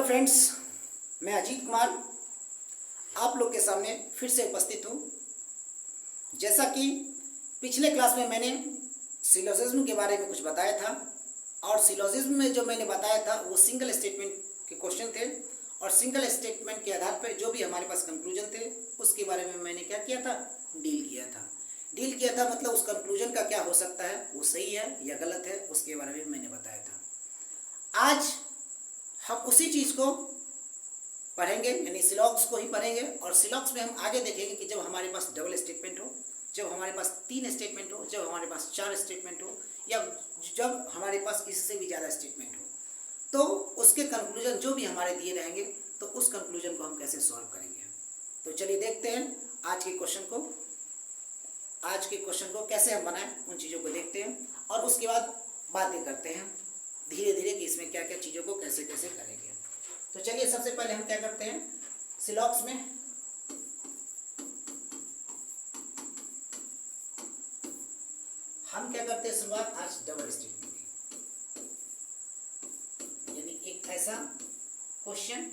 Friends, मैं अजीत कुमार आप लोग के सामने फिर से उपस्थित हूँ। जैसा कि पिछले क्लास में मैंने सिलोजिज्म के बारे में कुछ बताया था और सिलोजिज्म में जो मैंने बताया था वो सिंगल स्टेटमेंट के क्वेश्चन थे और सिंगल स्टेटमेंट के आधार पर जो भी हमारे पास कंक्लूजन थे उसके बारे में मैंने क्या किया था, डील किया था। मतलब उस कंक्लूजन का क्या हो सकता है, वो सही है या गलत है, उसके बारे में मैंने बताया था। आज हम उसी चीज़ को पढ़ेंगे, यानी सिलॉक्स को ही पढ़ेंगे और सिलॉक्स में हम आगे देखेंगे कि जब हमारे पास डबल स्टेटमेंट हो, जब हमारे पास 3 स्टेटमेंट हो, जब हमारे पास 4 स्टेटमेंट हो या जब हमारे पास इससे भी ज़्यादा स्टेटमेंट हो, तो उसके कंक्लूजन जो भी हमारे दिए रहेंगे तो उस कंक्लूजन को हम कैसे सॉल्व करेंगे। तो चलिए देखते हैं आज के क्वेश्चन को कैसे हम बनाएं, उन चीज़ों को देखते हैं और उसके बाद बातें करते हैं धीरे धीरे कि इसमें क्या क्या चीज़ों को कैसे कैसे करेंगे। तो चलिए सबसे पहले हम क्या करते हैं, सिलॉक्स में हम क्या करते हैं शुरुआत आज डबल स्टेटमेंट की, यानी एक ऐसा क्वेश्चन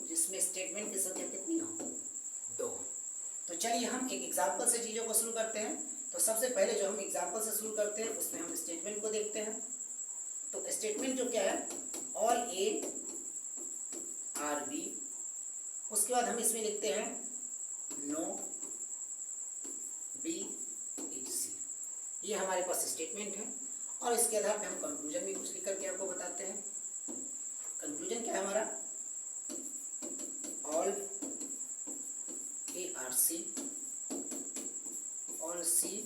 जिसमें स्टेटमेंट की संख्या कितनी हो, 2। तो चलिए हम एक एग्जाम्पल से चीज़ों को शुरू करते हैं। तो सबसे पहले जो हम एग्जाम्पल से शुरू करते हैं उसमें हम स्टेटमेंट को देखते हैं। तो स्टेटमेंट जो क्या है, ऑल ए आर बी, उसके बाद हम इसमें लिखते हैं नो बी इज सी। ये हमारे पास स्टेटमेंट है और इसके आधार पे हम कंक्लूजन भी कुछ लिख करके आपको बताते हैं। कंक्लूजन क्या है हमारा, all A are C, all C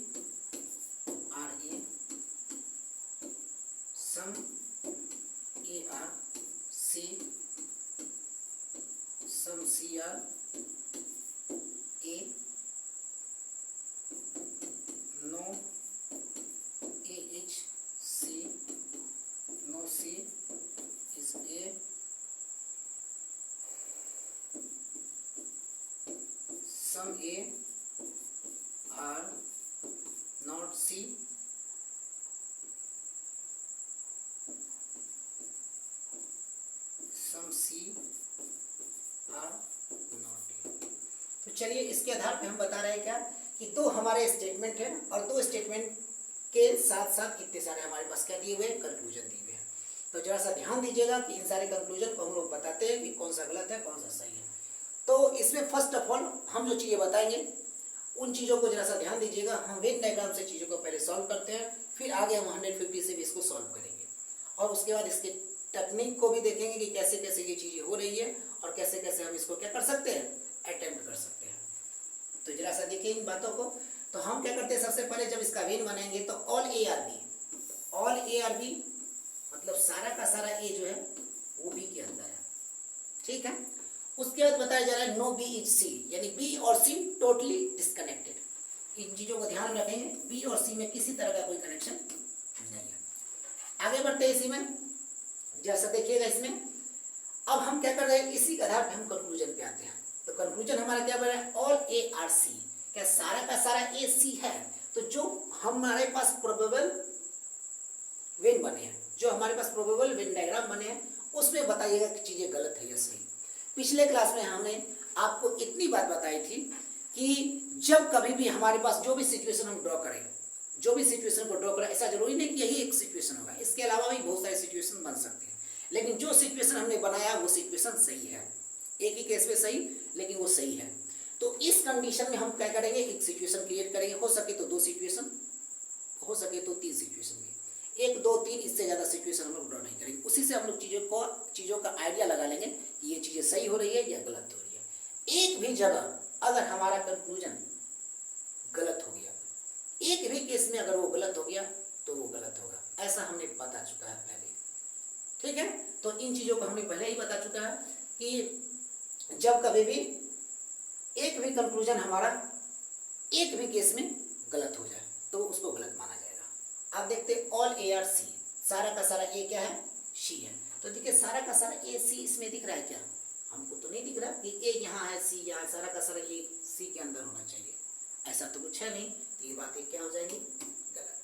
are A, some A are C, some C are A, no A is C, no C is A, some A are not C, some C are not A. तो चलिए इसके आधार पे हम बता रहे हैं क्या कि 2 हमारे स्टेटमेंट हैं और 2 स्टेटमेंट के साथ साथ कितने सारे हमारे पास क्या दिए हुए, कंक्लूजन दिए हुए हैं। तो जरा सा ध्यान दीजिएगा कि इन सारे कंक्लूजन को हम लोग बताते हैं कि कौन सा गलत है कौन सा सही है। तो इसमें फर्स्ट ऑफ ऑल हम जो चीज़ें बताएंगे उन चीज़ों को जरा सा ध्यान दीजिएगा। हम वेन डायग्राम से चीज़ों को पहले सॉल्व करते हैं, फिर आगे हम 150 से भी इसको सॉल्व करेंगे और उसके बाद इसके टेक्निक को भी देखेंगे कि कैसे कैसे ये चीज़ें हो रही है और कैसे कैसे हम इसको क्या कर सकते हैं, अटेम्प्ट कर सकते हैं। तो जरा सा देखिए इन बातों को। तो हम क्या करते हैं, सबसे पहले जब इसका वेन बनाएंगे तो ऑल ए आर बी मतलब सारा का सारा ए जो है वो बी के अंदर है, ठीक है। उसके बाद बताया जा रहा है नो बी इज सी, यानी बी और सी टोटली डिस्कनेक्टेड। इन चीज़ों को ध्यान रखेंगे, बी और सी में किसी तरह का कोई कनेक्शन नहीं है। आगे बढ़ते हैं इसी में, जैसा देखिएगा इसमें अब हम क्या कर रहे हैं, इसी के आधार पे हम कंक्लूजन पे आते हैं। तो कंक्लूजन हमारा क्या बना है, ऑल ए आर सी, क्या सारा का सारा ए सी है। तो जो हमारे पास प्रोबेबल वेन बने हैं, जो हमारे पास प्रोबेबल वेन डायग्राम बने हैं, उसमें बताइएगा कि चीज़ें गलत है या सही। पिछले क्लास में हमने आपको इतनी बात बताई थी कि जब कभी भी हमारे पास जो भी सिचुएशन हम ड्रॉ करें, ऐसा जरूरी नहीं कि यही एक सिचुएशन होगा, इसके अलावा भी बहुत सारे सिचुएशन बन सकते हैं। लेकिन जो सिचुएशन हमने बनाया वो सिचुएशन सही है, एक ही केस में सही, लेकिन वो सही है। तो इस कंडीशन में हम क्या करेंगे, एक सिचुएशन क्रिएट करेंगे, हो सके तो 2 सिचुएशन, हो सके तो 3 सिचुएशन में, 1 2 3 इससे ज़्यादा सिचुएशन हम लोग ड्रॉ नहीं करेंगे। उसी से हम लोग चीज़ों का आइडिया लगा लेंगे कि ये चीज़ें सही हो रही है या गलत हो रही है। एक भी जगह अगर हमारा कंक्लूजन गलत हो गया, एक भी केस में अगर वो गलत हो गया तो वो गलत होगा, ऐसा हमने बता चुका है पहले, ठीक है। तो इन चीज़ों को हमने पहले ही बता चुका है कि जब कभी भी एक भी कंक्लूजन हमारा एक भी केस में गलत हो जाए तो उसको गलत माना जाएगा। आप देखते हैं ऑल ए आर सी, सारा का सारा ए क्या है, सी है। तो देखिए सारा का सारा ए सी इसमें दिख रहा है क्या, हमको तो नहीं दिख रहा कि ए यहाँ है सी यहाँ, सारा का सारा ए सी के अंदर होना चाहिए, ऐसा तो कुछ है नहीं। तो ये बातें क्या हो जाएंगी, गलत।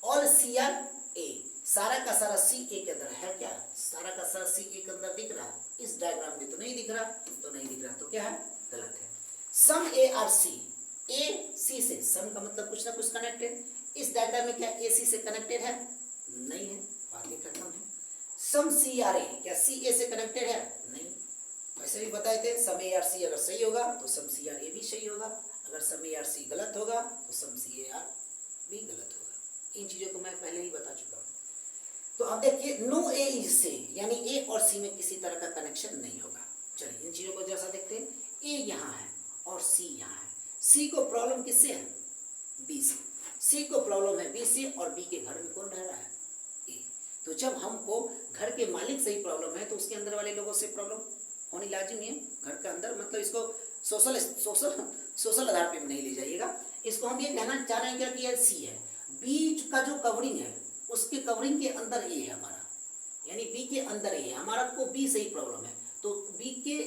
ऑल सी आर ए, सारा का सारा सी ए के अंदर है क्या, सारा का सारा सी ए के अंदर दिख रहा है, इस डायग्राम में तो नहीं दिख रहा, तो नहीं दिख रहा, तो क्या है, गलत है। सम ए आर सी, ए सी से, सम का मतलब कुछ ना कुछ कनेक्टेड, इस डायग्राम में क्या ए सी से कनेक्टेड है, नहीं है, बातें खत्म है। सम सी आर ए, क्या सी ए से कनेक्टेड है, नहीं। वैसे भी बताए थे सम ए आर सी अगर सही होगा तो सम सी आर ए भी सही होगा, अगर सम ए आर सी गलत होगा तो सम सी ए आर भी गलत होगा। इन चीजों को मैं पहले ही बता चुका हूँ। तो अब देखिए नो ए इज से, यानी ए और सी में किसी तरह का कनेक्शन नहीं होगा। चलिए इन चीजों को जैसा देखते हैं, ए यहाँ है और सी यहाँ है, सी को प्रॉब्लम किससे है, बी से, सी को प्रॉब्लम है बी से, और बी के घर में कौन रह रहा है, ए। तो जब हमको घर के मालिक से ही प्रॉब्लम है तो उसके अंदर वाले लोगों से प्रॉब्लम होनी लाजिमी है। घर के अंदर मतलब इसको सोशल आधार पे नहीं ले जाइएगा, इसको हम ये कहना चाह रहे हैं क्या कि ये सी है, बीच का जो कवरिंग है उसके कवरिंग के अंदर ए है हमारा, यानी बी के अंदर ए है हमारा, को बी से ही प्रॉब्लम है, तो बी के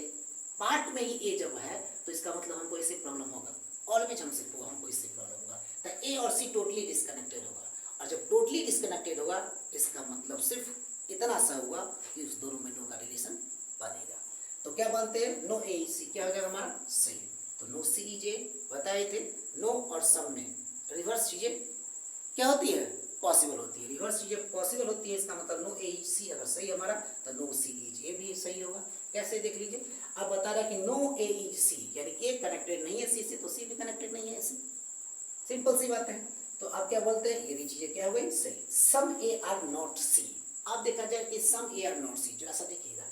पार्ट में ही ए जब है तो इसका मतलब हमको इससे प्रॉब्लम होगा, ऑलवेज हमको इससे प्रॉब्लम होगा। तो ए और सी टोटली डिस्कनेक्टेड होगा, और जब टोटली डिस्कनेक्टेड होगा इसका मतलब सिर्फ इतना सा हुआ कि उस दोनों में नो का रिलेशन बनेगा। तो क्या बनते हैं, नो ए सी क्या हो जाएगा हमारा, सही। तो नो सी चीजें बताए थे, नो और सम में रिवर्स चीजें क्या होती है, पॉसिबल होती है, रिवर्स चीजें पॉसिबल होती है, इसका मतलब नो ए सी अगर सही हमारा तो नो सी इज ए भी सही होगा। कैसे देख लीजिए, अब बता रहा है कि नो ए इज सी, यानी ए कनेक्टेड नहीं है सी से तो सी भी कनेक्टेड नहीं है ऐसे, सिंपल सी बात है। तो आप क्या बोलते हैं, ये भी चीजें क्या हो गई, सही। सम ए आर नॉट सी, आप देखा जाए कि सम ए आर नॉट सी, जो ऐसा देखिएगा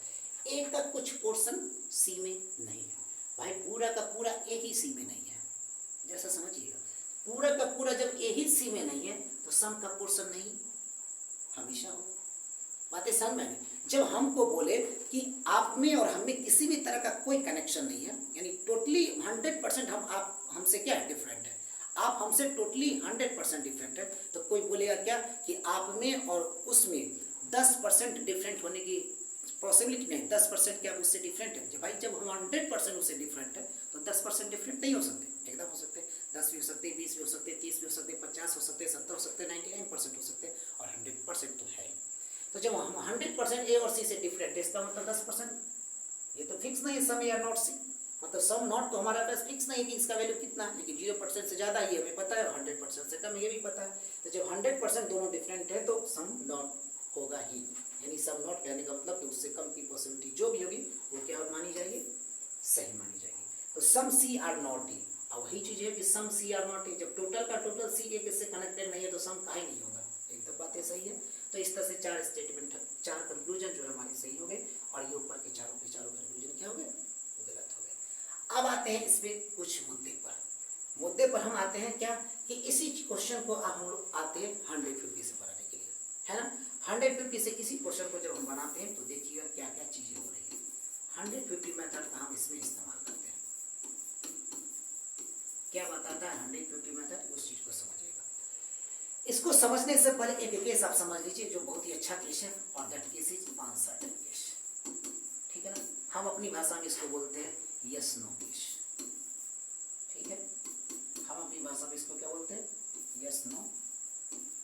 ए का कुछ पोर्शन सी में नहीं है, भाई पूरा का पूरा ए ही सी में नहीं है, जैसा समझिएगा, पूरा का पूरा जब ए ही सी में नहीं है तो सम का पोर्शन नहीं हमेशा हो, बातें समझ में। जब हमको बोले कि आप में और हम में किसी भी तरह का कोई कनेक्शन नहीं है, यानी टोटली 100% आप हमसे क्या है, डिफरेंट है, आप हमसे टोटली 100% डिफरेंट है, तो कोई बोलेगा क्या कि आप में और उसमें 10% डिफरेंट होने की पॉसिबिलिटी नहीं, 10% क्या उससे डिफरेंट है। भाई जब हम 100% उससे डिफरेंट है तो 10% डिफरेंट नहीं हो सकते, एकदम हो सकते, 10 भी हो सकते, 20 भी हो सकते, 30 भी हो सकते, 50 हो सकते, 70 हो सकते, 99% हो सकते, और 100% तो है। तो जब हम 100% ए और सी से डिफरेंट है, इसका मतलब 10%, ये तो फिक्स नहीं है सम ए आर नॉट सी, मतलब सम नॉट तो हमारा पास फिक्स नहीं है कि इसका वैल्यू कितना है, लेकिन 0% से ज़्यादा ये हमें पता है और 100% से कम ये भी पता है। तो जब 100% दोनों डिफरेंट है तो सम नॉट होगा ही, यानी सम नॉट कहने का मतलब कि उससे कम की पॉसिबिलिटी जो भी होगी वो क्या मानी जाएगी, सही मानी जाएगी। तो सम सी आर नॉट ए, अब वही चीज़ है कि सम सी आर नॉट ए, जब टोटल का टोटल सी ए किससे कनेक्टेड नहीं है तो सम का ही नहीं होगा, एकदम बातें सही है। तो इस तरह से 4 स्टेटमेंट, 4 कंक्लूजन जो है हमारे सही हो गए, और ये ऊपर के चारों कंक्लूजन क्या हो गए, गलत हो गए। अब आते हैं इसमें कुछ मुद्दे पर हम आते हैं क्या कि इसी क्वेश्चन को अब हम लोग आते हैं 150 से बनाने के लिए, है ना। 150 से इसी क्वेश्चन को जब हम बनाते हैं तो देखिएगा क्या क्या चीजें हो रही है। 150 मेथड का हम इसमें इस्तेमाल करते हैं, क्या बताता है 150 मेथड, उस चीज को समझिएगा। इसको समझने से पहले एक केस आप समझ लीजिए जो बहुत ही अच्छा केस है, और that case is uncertain case, ठीक है ना। हम अपनी भाषा में इसको बोलते हैं यस नो केस, ठीक है, हम अपनी भाषा में इसको क्या बोलते हैं, यस नो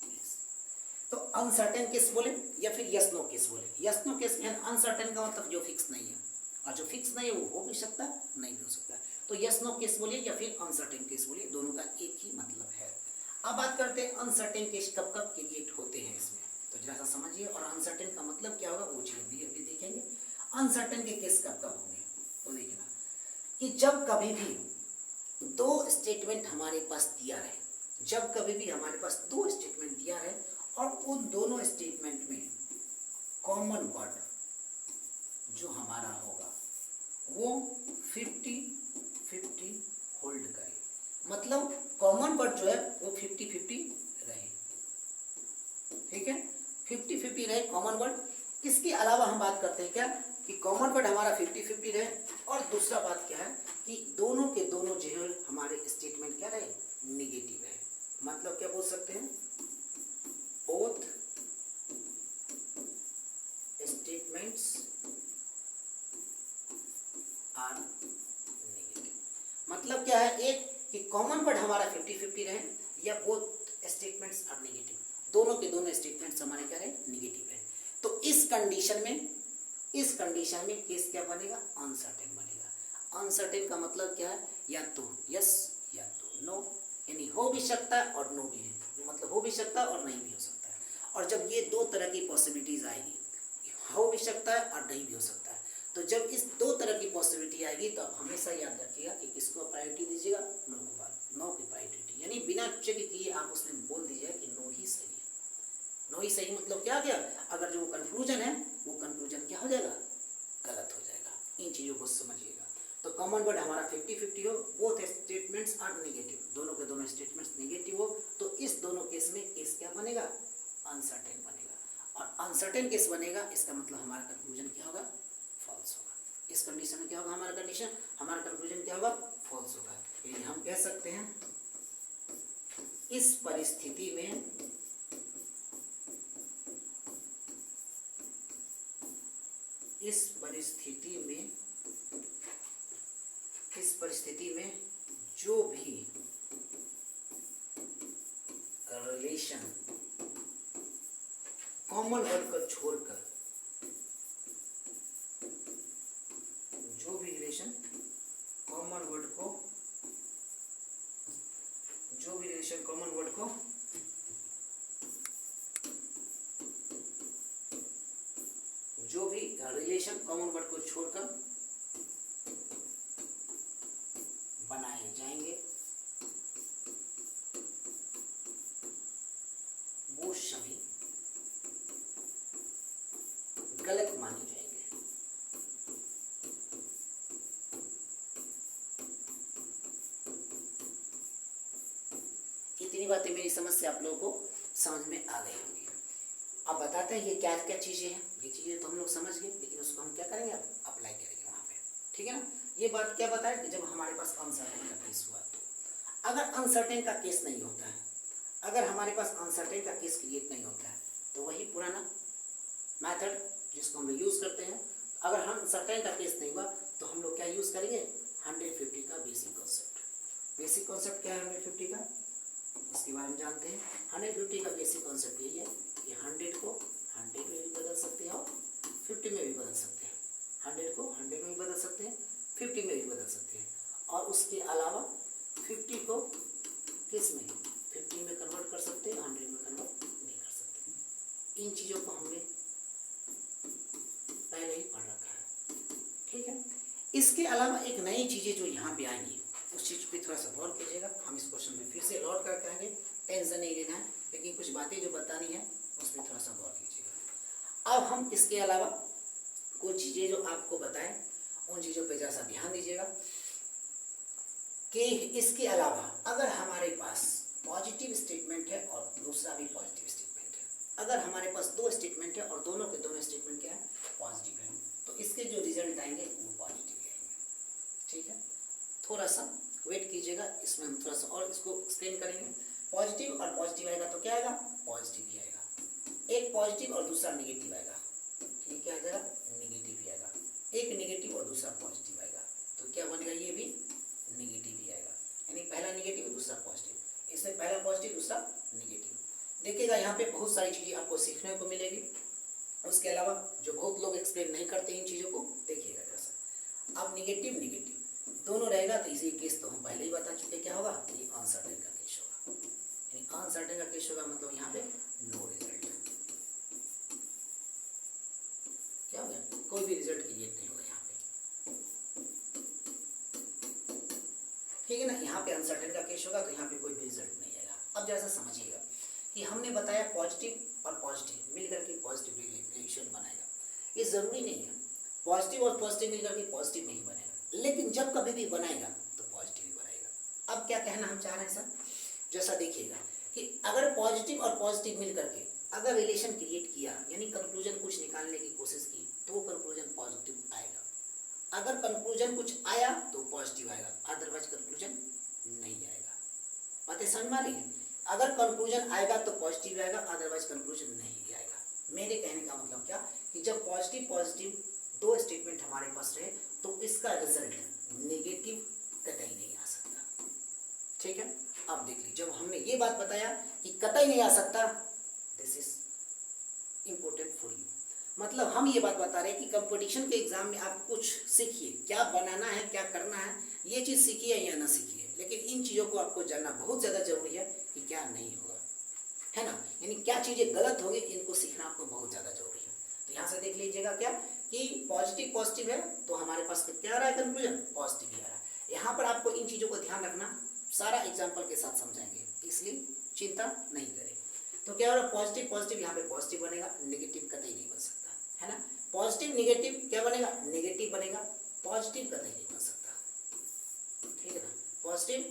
केस। तो अनसर्टेन केस बोले या फिर यस नो केस बोले। यस नो केस में अनसर्टेन का मतलब जो फिक्स नहीं है, और जो फिक्स नहीं है वो हो भी सकता है, नहीं भी हो सकता है। तो यस नो केस बोलिए या फिर अनसर्टेन केस बोलिए, दोनों का एक ही मतलब है। अब बात करते हैं अनसर्टेन केस कब कब क्रिएट होते हैं इसमें, तो जरा सा समझिए, और अनसर्टेन का मतलब क्या होगा वो चीज भी देखेंगे। अनसर्टेन के केस कब कब होंगे, तो देखना कि जब कभी भी 2 स्टेटमेंट हमारे पास दिया रहे, जब कभी भी हमारे पास 2 स्टेटमेंट दिया है और उन दोनों स्टेटमेंट में कॉमन वर्ड जो हमारा होगा वो 50-50 होल्ड करे, मतलब कॉमन वर्ड जो है वो 50-50 रहे, ठीक है, 50-50 रहे कॉमन वर्ड। इसके अलावा हम बात करते हैं क्या कि कॉमन वर्ड हमारा 50-50 रहे, और दूसरा बात क्या है कि दोनों के दोनों जो है हमारे स्टेटमेंट क्या रहे, निगेटिव है। मतलब क्या बोल सकते हैं, बोथ स्टेटमेंट्स आर नेगेटिव। मतलब क्या है, एक कि कॉमन वर्ड हमारा 50-50 रहे, या बोथ स्टेटमेंट्स आर नेगेटिव, दोनों के दोनों स्टेटमेंट्स हमारे क्या है, निगेटिव है। तो इस कंडीशन में केस क्या बनेगा, अनसर्टेन बनेगा। अनसर्टेन का मतलब क्या है, या तो यस या तो नो, यानी हो भी सकता है और नो भी है, मतलब हो भी सकता है और नहीं भी हो सकता है। और जब ये दो तरह की पॉसिबिलिटीज आएगी, हो भी सकता है और नहीं भी हो सकता है, तो जब इस दो तरह की पॉसिबिलिटी आएगी तो आप हमेशा याद रखिएगा कि किसको प्रायोरिटी दीजिएगा, नो को बाद, नो की प्रायोरिटी, यानी बिना चेक किए आप उसमें बोल दीजिएगा कि नो ही सही है। नो ही सही मतलब क्या गया, अगर जो कंक्लूजन है वो कंक्लूजन क्या हो जाएगा, गलत हो जाएगा। इन चीज़ों को समझिएगा। तो कॉमन वर्ड हमारा 50-50 हो, बोथ स्टेटमेंट्स आर नेगेटिव, दोनों के दोनों स्टेटमेंट्स नेगेटिव हो, तो इस दोनों केस में केस क्या बनेगा, अनसर्टेन बनेगा। और अनसर्टेन केस बनेगा, इसका मतलब हमारा कंक्लूजन क्या होगा, फॉल्स होगा। इस कंडीशन में क्या होगा, हमारा कंक्लूजन क्या होगा, फॉल्स होगा। यानी हम कह सकते हैं इस परिस्थिति में जो भी रिलेशन कॉमन वर्ड को छोड़कर, जो भी रिलेशन कॉमन वर्ड को जो भी रिलेशन कॉमन वर्ड को छोड़कर बनाए जाएंगे वो सभी गलत माने जाएंगे। इतनी बातें मेरी समझ से आप लोगों को समझ में आ गई होंगी। अब बताते हैं ये क्या क्या चीजें हैं। ये चीजें तो हम लोग समझ गए, लेकिन उसको हम क्या करेंगे, अब अप्लाई करेंगे वहां पे, ठीक है ना। ये बात क्या बताए कि जब हमारे पास अनसर्टेन का केस हुआ, तो अगर अनसर्टेन का केस नहीं होता है, अगर हमारे पास अनसर्टेन का केस क्रिएट नहीं होता है, तो वही पुराना मेथड जिसको हम लोग यूज करते हैं। अगर अनसर्टेन का केस नहीं हुआ तो हम लोग क्या यूज करेंगे, 150 का बेसिक कॉन्सेप्ट। बेसिक कॉन्सेप्ट क्या है 150 का, उसके बारे में जानते हैं। 150 का बेसिक कॉन्सेप्ट यही है कि 100 को 100 में भी बदल सकते हैं और 50 में भी बदल सकते हैं। 100 को 100 में भी बदल सकते हैं, 50 में भी बदल सकते हैं, और उसके अलावा 50 को किस में, 50 में कन्वर्ट कर सकते हैं, 100 में कन्वर्ट नहीं कर सकते। इन चीज़ों को हमने पहले ही पढ़ रखा है, ठीक है। इसके अलावा एक नई चीज़ें जो यहाँ पे आएंगी, उस चीज़ पे थोड़ा सा गौर कीजिएगा। हम इस क्वेश्चन में फिर से लौट कर आएंगे, टेंशन नहीं लेना है, लेकिन कुछ बातें जो बतानी है उस पर थोड़ा सा गौर कीजिएगा। अब हम इसके अलावा कुछ चीज़ें जो आपको बताएं, उन चीज़ों पे जरा सा ध्यान दीजिएगा कि इसके अलावा अगर हमारे पास पॉजिटिव स्टेटमेंट है और दूसरा भी पॉजिटिव स्टेटमेंट है, अगर हमारे पास दो स्टेटमेंट है और दोनों के दोनों स्टेटमेंट क्या है, पॉजिटिव है, तो इसके जो रिजल्ट आएंगे वो पॉजिटिव आएंगे, ठीक है। थोड़ा सा वेट कीजिएगा, इसमें हम थोड़ा सा और इसको एक्सप्लेन करेंगे। पॉजिटिव और पॉजिटिव आएगा तो क्या आएगा, पॉजिटिव ही आएगा। एक पॉजिटिव और दूसरा नेगेटिव आएगा, ठीक है, आएगा नेगेटिव ही आएगा। एक नेगेटिव और दूसरा पॉजिटिव आएगा, तो क्या बनेगा, ये भी नेगेटिव ही आएगा। यानी पहला नेगेटिव दूसरा पॉजिटिव, इसमें पहला पॉजिटिव दूसरा नेगेटिव। देखिएगा यहाँ पे बहुत सारी चीज़ें आपको सीखने को मिलेगी। उसके अलावा जो बहुत लोग एक्सप्लेन नहीं करते इन चीज़ों को, देखिएगा जैसा। अब नेगेटिव नेगेटिव दोनों रहेगा, तो इसी केस तो हम पहले ही बता चुके, क्या होगा, ये अनसर्टेन का केस होगा। यानी अनसर्टेन का केस होगा मतलब यहाँ पे नो रिजल्ट, क्या हो गया, कोई भी रिजल्ट क्रिएट नहीं होगा यहाँ पे, ठीक है ना। यहाँ पे अनसर्टेन का केस होगा तो यहाँ पे कोई भी रिजल्ट नहीं आएगा। अब जैसा समझिएगा कि हमने बताया पॉजिटिव और पॉजिटिव मिलकर के पॉजिटिव रिएक्शन बनाएगा। ये जरूरी नहीं है पॉजिटिव और पॉजिटिव मिलकर के पॉजिटिव नहीं बनेगा, लेकिन जब कभी भी बनाएगा तो पॉजिटिव ही बनेगा। अब क्या कहना हम चाह रहे हैं सर, जैसा देखिएगा कि अगर पॉजिटिव और पॉजिटिव मिलकर के अगर रिलेशन क्रिएट किया, यानी कंक्लूजन कुछ निकालने की कोशिश की, तो वो कंक्लूजन पॉजिटिव आएगा। अगर कंक्लूजन कुछ आया तो पॉजिटिव आएगा, अदरवाइज कंक्लूजन नहीं आएगा। बातें समझ में आ रही है। अगर कंक्लूजन आएगा तो पॉजिटिव आएगा, अदरवाइज कंक्लूजन नहीं आएगा। मेरे कहने का मतलब क्या कि जब पॉजिटिव पॉजिटिव दो स्टेटमेंट हमारे पास रहे तो इसका रिजल्ट नेगेटिव कतई नहीं आ सकता, ठीक है। अब देख लीजिए, जब हमने ये बात बताया कि कतई नहीं आ सकता, इम्पोर्टेंट फॉर यू। मतलब हम ये बात बता रहे हैं कि कंपटीशन के एग्जाम में आप कुछ सीखिए, क्या बनाना है, क्या करना है, ये चीज़ सीखिए या ना सीखिए, लेकिन इन चीज़ों को आपको जानना बहुत ज़्यादा जरूरी है कि क्या नहीं होगा, है ना, यानी क्या चीज़ें गलत होगी, इनको सीखना आपको बहुत ज़्यादा जरूरी है। तो यहाँ से देख लीजिएगा क्या कि पॉजिटिव पॉजिटिव है, तो हमारे पास क्या आ रहा है कंक्लूजन, पॉजिटिव ही आ रहा है। यहाँ पर आपको इन चीज़ों को ध्यान रखना, सारा एग्जाम्पल के साथ समझाएंगे, इसलिए चिंता नहीं करें। तो क्या हो रहा है, पॉजिटिव पॉजिटिव, यहाँ पे पॉजिटिव बनेगा, नेगेटिव कतई नहीं बन सकता, है ना। पॉजिटिव निगेटिव क्या बनेगा, नेगेटिव बनेगा, पॉजिटिव कतई नहीं बन सकता, ठीक है ना, पॉजिटिव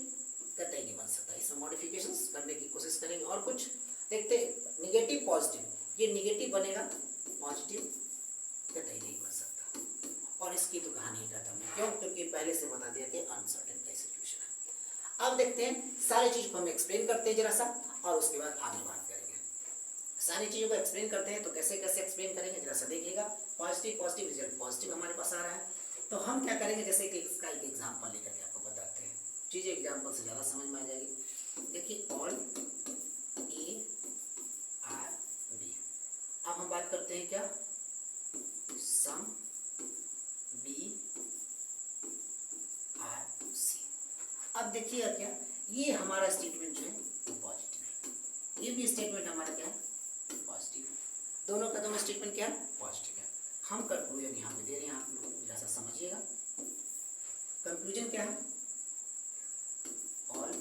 कतई नहीं बन सकता। इसमें मॉडिफिकेशंस करने की कोशिश करेंगे। और कुछ देखते हैं, निगेटिव पॉजिटिव, ये निगेटिव बनेगा, पॉजिटिव कतई नहीं बन सकता। और इसकी तो कहानी ही खत्म है, क्यों, क्योंकि पहले से बता दिया कि अनसर्टेन का सिचुएशन है। अब देखते हैं सारी चीज को हम एक्सप्लेन करते हैं जरा सा, और उसके बाद आगे बात करेंगे। सारी चीज़ों को एक्सप्लेन करते हैं, तो कैसे कैसे एक्सप्लेन करेंगे जरा सा देखिएगा। पॉजिटिव पॉजिटिव रिजल्ट पॉजिटिव हमारे पास आ रहा है, तो हम क्या करेंगे, जैसे कि इसका एक एग्जाम्पल लेकर के आपको बताते हैं, चीज़ें एग्जाम्पल से ज़्यादा समझ में आ जाएगी। देखिए ऑल ए आर बी। अब हम बात करते हैं क्या, सम बी आर सी। अब देखिएगा क्या, ये हमारा स्टेटमेंट जो है पॉजिटिव है, ये भी स्टेटमेंट हमारा क्या है, पॉजिटिव है। दोनों का दोनों स्टेटमेंट क्या है, पॉजिटिव है। हम कंक्लूजन यहाँ पे दे रहे हैं, आप लोग जरा सा समझिएगा। कंक्लूजन क्या है, all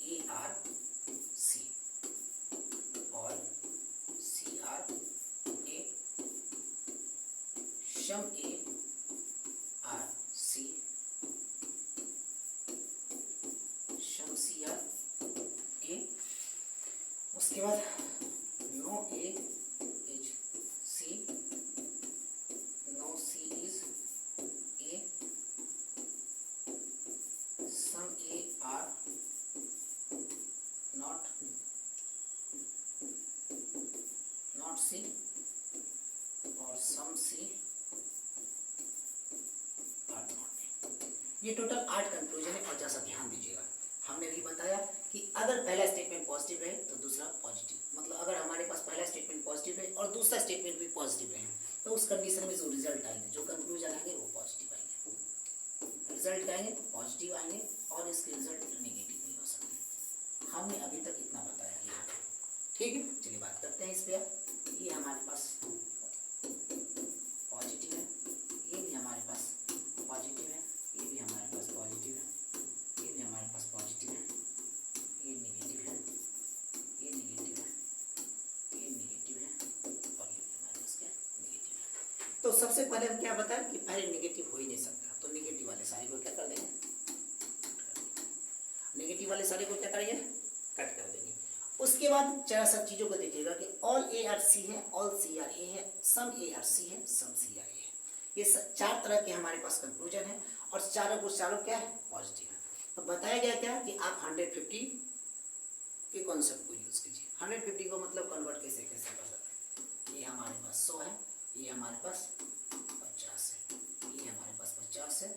A are C, all C are A, some A are C, some C are A. उसके बाद no A is C, no C is A, some A are not C, और सम सी आर नॉट ए। ये total 8 conclusion है। और जैसा ध्यान दीजिएगा, हमने भी बताया कि अगर पहला स्टेटमेंट पॉजिटिव रहे तो दूसरा पॉजिटिव, मतलब अगर हमारे पास पहला स्टेटमेंट पॉजिटिव रहे और दूसरा स्टेटमेंट भी पॉजिटिव रहे, तो उस कंडीशन में जो रिजल्ट आएंगे, जो कंक्लूजन आएंगे वो पॉजिटिव आएंगे, रिजल्ट आएंगे पॉजिटिव आएंगे, और इसके रिजल्ट नेगेटिव नहीं हो सकते। हमने अभी तक इतना बताया यहाँ पे, ठीक है। चलिए बात करते हैं इस पर। ये हमारे पास पॉजिटिव है, ये भी हमारे पास पॉजिटिव है, ये भी हमारे पास पॉजिटिव है, ये भी हमारे पास पॉजिटिव है, ये नेगेटिव है, ये नेगेटिव है, ये नेगेटिव है, और ये भी हमारे पास क्या नेगेटिव है। तो सबसे पहले हम क्या बताएं कि पहले नेगेटिव हो ही नहीं सकता, तो नेगेटिव वाले सारे को क्या कर देंगे, नेगेटिव वाले सारे को क्या करेंगे, कट कर देंगे। उसके बाद जरा सब चीजों को देखिएगा कि ऑल ए आर सी है, ऑल सी आर ए है, सम ए आर सी है, सम सी आर ए है। ये 4 तरह के हमारे पास कंक्लूजन है, और चारों को चारों क्या है, पॉजिटिव है। तो बताया गया क्या कि आप 150 के कॉन्सेप्ट को यूज कीजिए। 150 को मतलब कन्वर्ट कैसे कैसे कर सकते हैं, ये हमारे पास 100 है, ये हमारे पास 50 है, ये हमारे पास 50 है,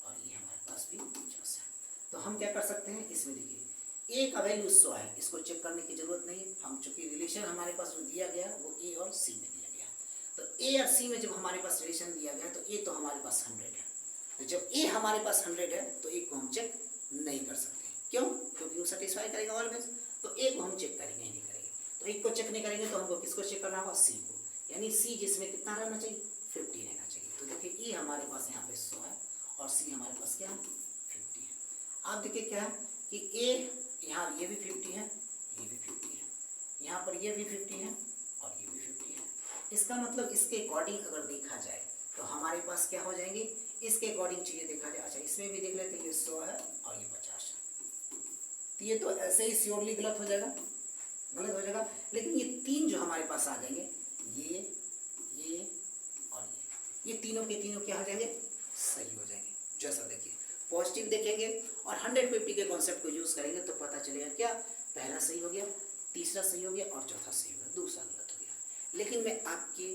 और ये हमारे पास भी 50 है। तो हम क्या कर सकते हैं, इसमें देखिए ए का वैल्यू 100 है, इसको चेक करने की जरूरत नहीं है, हम चूंकि रिलेशन हमारे पास जो दिया गया वो ए और सी में दिया गया, तो ए और सी में जब हमारे पास रिलेशन दिया गया तो ए तो हमारे पास 100 है, तो जब ए हमारे पास 100 है तो ए को हम चेक नहीं कर सकते, क्यों, क्योंकि वो सेटिस्फाई करेगा ऑलवेज, तो ए को हम चेक करेंगे ही नहीं करेंगे। तो ए को चेक नहीं करेंगे तो हमको किसको चेक करना होगा, सी को, यानी सी जिसमें कितना रहना चाहिए, 50 रहना चाहिए। तो देखिए ए हमारे पास यहाँ पे 100 है, और सी हमारे पास क्या है, 50 है। आप देखिए क्या है कि ए यहाँ ये भी 50 है, ये भी 50 है, यहाँ पर ये भी 50 है, और ये भी 50 है। इसका मतलब इसके अकॉर्डिंग अगर देखा जाए तो हमारे पास क्या हो जाएंगे, इसके अकॉर्डिंग चीजें देखा जाए। अच्छा इसमें भी देख लेते हैं, ये 100 है और ये 50 है, तो ये तो ऐसे ही श्योरली गलत हो जाएगा, गलत हो जाएगा। लेकिन ये 3 जो हमारे पास आ जाएंगे, ये और ये तीनों के तीनों क्या हो जाएंगे, सही हो जाएंगे। जैसा देखिए पॉजिटिव देखेंगे और 150 के कॉन्सेप्ट को यूज करेंगे तो पता चलेगा क्या, पहला सही हो गया, तीसरा सही हो गया, और चौथा सही हो गया, दूसरा गलत हो गया। लेकिन मैं आपकी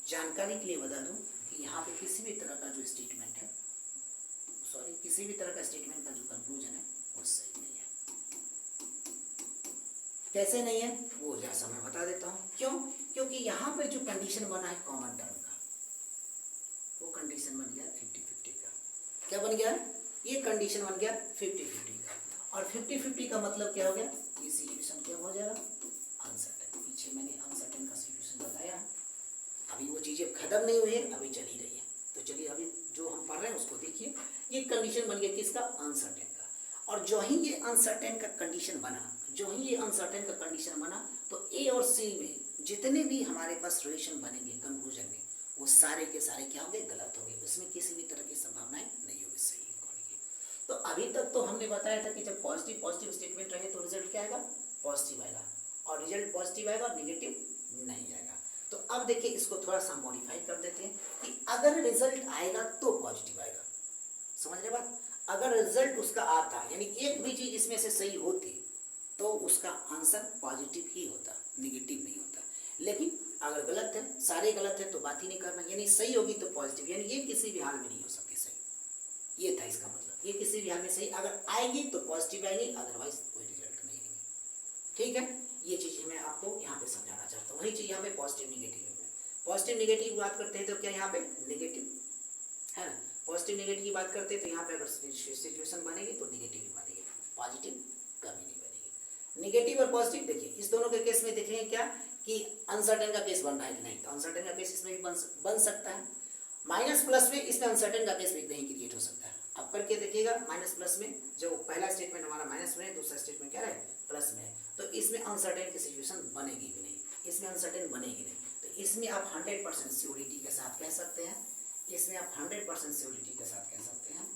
जानकारी के लिए बता दूं कि यहाँ पे किसी भी तरह का जो स्टेटमेंट है, सॉरी किसी भी तरह का स्टेटमेंट का जो कंक्लूजन है वो सही नहीं है। कैसे नहीं है वो जैसा मैं बता देता हूँ, क्यों, कंडीशन बना है कॉमन टर्म का, वो कंडीशन बन गया 50-50 का। क्या बन गया? ये कंडीशन बन गया 50-50 का। और 50-50 का मतलब क्या हो गया? ये सिचुएशन क्या हो जाएगा? अनसर्टेन। पीछे मैंने अनसर्टेन का सिचुएशन बताया है, अभी वो चीजें खत्म नहीं हुई है, अभी चली रही है। तो चलिए अभी जो हम पढ़ रहे हैं उसको देखिए। ये कंडीशन बन गया किसका? अनसर्टेन का। और जो ही ये अनसर्टेन का कंडीशन बना, जो ही ये अनसर्टेन का कंडीशन बना, तो ए और सी में जितने भी हमारे पास रिलेशन बनेंगे कंक्लूजन में, वो सारे के सारे क्या होंगे? गलत होंगे। उसमें किसी भी तरह की संभावनाएं नहीं होगी सही होने की। तो अभी तक तो हमने बताया था कि जब पॉजिटिव स्टेटमेंट रहे तो रिजल्ट क्या आएगा? पॉजिटिव आएगा। और रिजल्ट पॉजिटिव आएगा, नेगेटिव नहीं आएगा। तो अब देखिए इसको थोड़ा सा मॉडिफाई कर देते हैं कि अगर रिजल्ट आएगा तो पॉजिटिव आएगा। समझ रहे बात? अगर रिजल्ट उसका आता, यानी एक भी चीज इसमें से सही होती तो उसका आंसर पॉजिटिव ही होता, नेगेटिव नहीं होता। लेकिन अगर गलत है, सारे गलत है, तो बात ही नहीं करना। यानी सही होगी तो पॉजिटिव, यानी ये किसी भी हाल में नहीं हो सकती सही। ये था इसका मतलब, ये किसी भी हाल में सही अगर आएगी तो पॉजिटिव आएगी, अदरवाइज कोई रिजल्ट नहीं आएगी। ठीक है, ये चीज मैं आपको यहाँ पे समझाना चाहता हूँ। वही चीज यहाँ पे पॉजिटिव निगेटिव में, पॉजिटिव निगेटिव बात करते हैं तो क्या यहाँ पे नेगेटिव है ना? पॉजिटिव नेगेटिव की बात करते हैं तो यहाँ पे अगर सिचुएशन बनेगी तो नेगेटिव ही बनेगी, पॉजिटिव कभी नहीं बनेगी। नेगेटिव और पॉजिटिव देखिए इस दोनों के केस में देखेंगे क्या कि अनसर्टेन का केस बन रहा है कि नहीं, तो अनसर्टेन का केस इसमें भी बन सकता है। माइनस प्लस में इसमें अनसर्टेन का केस भी नहीं क्रिएट हो सकता है। अब करके देखिएगा, माइनस प्लस में जो पहला स्टेटमेंट हमारा माइनस में है, दूसरा स्टेटमेंट क्या है? प्लस में है। तो इसमें अनसर्टेन की सिचुएशन बनेगी भी नहीं, इसमें अनसर्टेन बनेगी नहीं। तो इसमें आप 100% श्योरिटी के साथ कह सकते हैं, इसमें आप 100% श्योरिटी के साथ कह सकते हैं,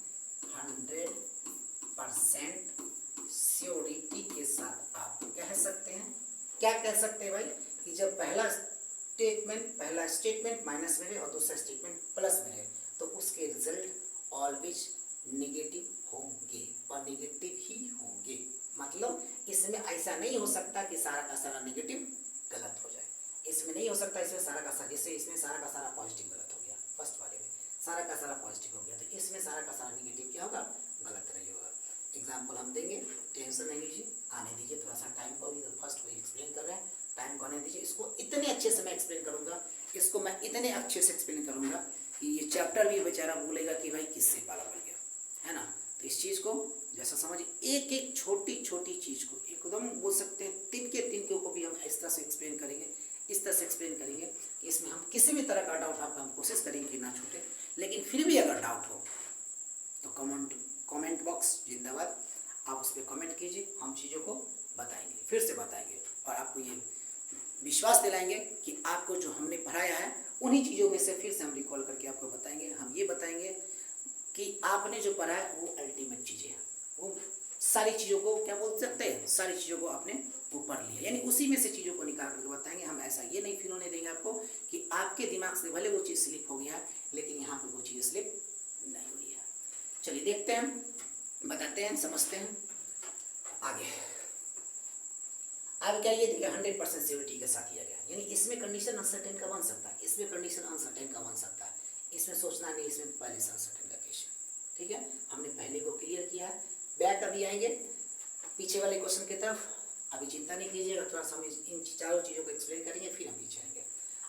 100% श्योरिटी के साथ आप कह सकते हैं। क्या कह सकते हैं भाई? कि जब पहला स्टेटमेंट माइनस में है और दूसरा स्टेटमेंट प्लस में है, तो उसके रिजल्ट ऑलवेज नेगेटिव होंगे और नेगेटिव ही होंगे। मतलब इसमें ऐसा नहीं हो सकता कि सारा का सारा नेगेटिव गलत हो जाए, इसमें नहीं हो सकता। इसमें सारा का सारा, जैसे इसमें सारा का सारा पॉजिटिव गलत हो गया, फर्स्ट वाले में सारा का सारा पॉजिटिव हो गया, तो इसमें सारा का सारा नेगेटिव क्या होगा? गलत नहीं होगा। एग्जाम्पल हम देंगे, टेंशन नहीं लीजिए, आने दीजिए थोड़ा सा टाइम को। तो फर्स्ट को एक्सप्लेन कर रहे हैं, टाइम को आने दीजिए। इसको इतने अच्छे से मैं एक्सप्लेन करूंगा, इसको मैं इतने अच्छे से एक्सप्लेन करूंगा कि ये चैप्टर भी बेचारा भूलेगा कि भाई किससे पाला पड़ गया, है ना? तो इस चीज़ को जैसा समझिए, एक एक छोटी छोटी चीज़ को एकदम बोल सकते हैं, तिनके को भी हम इस तरह से एक्सप्लेन करेंगे, इस तरह से एक्सप्लेन करेंगे कि इसमें हम किसी भी तरह का डाउट आपका हम कोशिश करेंगे कि ना छूटे। लेकिन फिर भी अगर डाउट हो तो कमेंट बॉक्स जिंदाबाद, आप उस पर कमेंट कीजिए, हम चीज़ों को बताएंगे, फिर से बताएंगे और आपको ये विश्वास दिलाएंगे कि आपको जो हमने पढ़ाया है उन्हीं चीज़ों में से फिर से हम रिकॉल करके आपको बताएंगे। हम ये बताएंगे कि आपने जो पढ़ा है वो अल्टीमेट चीज़ें हैं, वो सारी चीज़ों को क्या बोल सकते हैं, सारी चीज़ों को आपने वो पढ़ लिया, यानी उसी में से चीज़ों को निकाल करके बताएंगे। हम ऐसा ये नहीं फील होने देंगे आपको कि आपके दिमाग से भले वो चीज़ स्लिप हो गया है, लेकिन यहाँ पे वो चीज़ स्लिप नहीं हुई है। चलिए देखते हैं, बताते हैं, समझते हैं आगे। अब क्या ये देखिए 100% श्योरिटी के साथ किया गया, यानी इसमें कंडीशन अनसर्टेन का बन सकता है, इसमें कंडीशन अनसर्टेन का बन सकता है, इसमें सोचना नहीं, इसमें पहले से अनसर्टेन का केस। ठीक है, हमने पहले को क्लियर किया है। बैक अभी आएंगे पीछे वाले क्वेश्चन की तरफ, अभी चिंता नहीं कीजिएगा, थोड़ा सा हम इन चारों चीज़ों को एक्सप्लेन करेंगे, फिर हम पीछे आएंगे।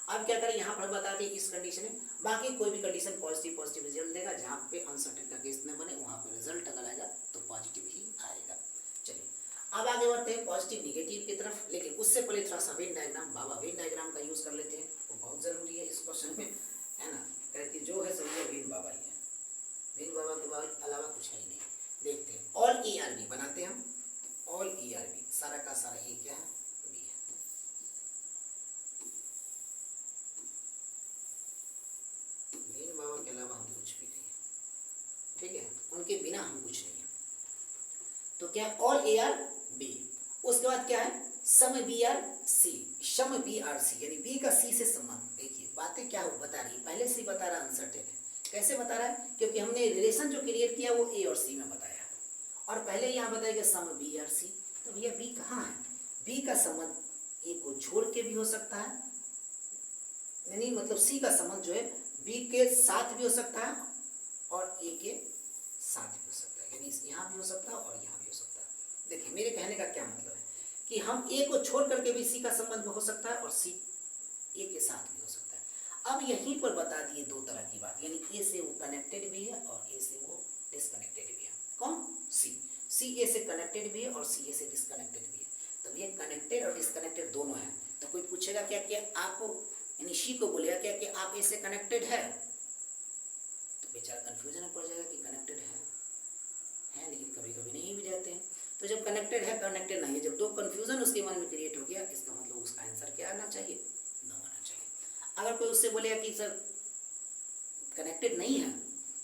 अब क्या करें, यहाँ पर बता दें इस कंडीशन में, बाकी कोई भी कंडीशन पॉजिटिव रिजल्ट देगा, जहाँ पे अनसर्टेन का केस न बने वहाँ पे रिजल्ट अगर आएगा तो पॉजिटिव ही आएगा। चलिए अब आगे बढ़ते हैं पॉजिटिव निगेटिव की तरफ, लेकिन उससे पहले थोड़ा सा वेन डायग्राम, बाबा वेन डायग्राम का यूज़ कर लेते हैं, वो बहुत ज़रूरी है इस क्वेश्चन में, है ना? कहते जो है समझे वेन बाबा ही है, वेन बाबा के अलावा कुछ है ही नहीं। देखते हैं, ऑल ERB बनाते हैं हम, ऑल ERB, सारा का सारा ये क्या है? बी है। वेन बाबा के अलावा हम कुछ भी नहीं है, ठीक है, उनके बिना हम कुछ नहीं है। तो क्या ऑल ARB, उसके बाद क्या है? सम BRC, सम BRC, यानी B का C से संबंध। देखिए बातें क्या हो बता रही है, पहले से ही बता रहा अनसर्टेन है। कैसे बता रहा है? क्योंकि हमने रिलेशन जो क्रिएट किया वो A और C में बताया, और पहले यहाँ बताया गया सम BRC। तो भैया B कहाँ है? B का संबंध A को छोड़ के भी हो सकता है, यानी मतलब C का संबंध जो है B के साथ भी हो सकता है और A के साथ भी हो सकता है, यानी यहाँ भी हो सकता है और यहाँ भी हो सकता है। देखिए मेरे कहने का क्या मतलब है कि हम A को छोड़ करके भी C का संबंध हो सकता है और C ए के साथ भी हो सकता है। अब यहीं पर बता दिए दो तरह की बात, यानी ए से वो कनेक्टेड भी है और ए से वो डिसकनेक्टेड भी है। कौन? सी ए से कनेक्टेड भी है और सी ए से डिसकनेक्टेड भी है। तो ये कनेक्टेड और डिसकनेक्टेड दोनों है। तो कोई पूछेगा क्या कि आपको, यानी सी को बोलेगा क्या कि आप ए से कनेक्टेड है, तो बेचारा कंफ्यूजन में पड़ जाएगा कि कनेक्टेड है लेकिन कभी कभी नहीं भी जाते हैं। तो जब कनेक्टेड है कनेक्टेड नहीं है, जब दो कंफ्यूजन उसके मन में क्रिएट हो गया, इसका मतलब उसका आंसर क्या आना चाहिए? नो आना चाहिए। अगर कोई उससे बोलेगा कि सर कनेक्टेड नहीं है,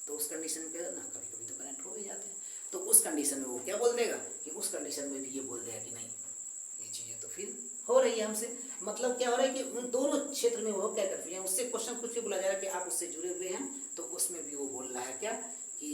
तो उस कंडीशन में क्या ना, कभी कभी तो कनेक्ट हो भी जाते हैं, तो उस कंडीशन में वो क्या बोल देगा कि उस कंडीशन में भी ये बोल देगा कि नहीं, ये चीज़ें तो फिर हो रही है हमसे। मतलब क्या हो रहा है कि उन दोनों क्षेत्र में वो क्या कर, उससे क्वेश्चन कुछ भी बोला जा रहा है कि आप उससे जुड़े हुए हैं, तो उसमें भी वो बोल रहा है क्या कि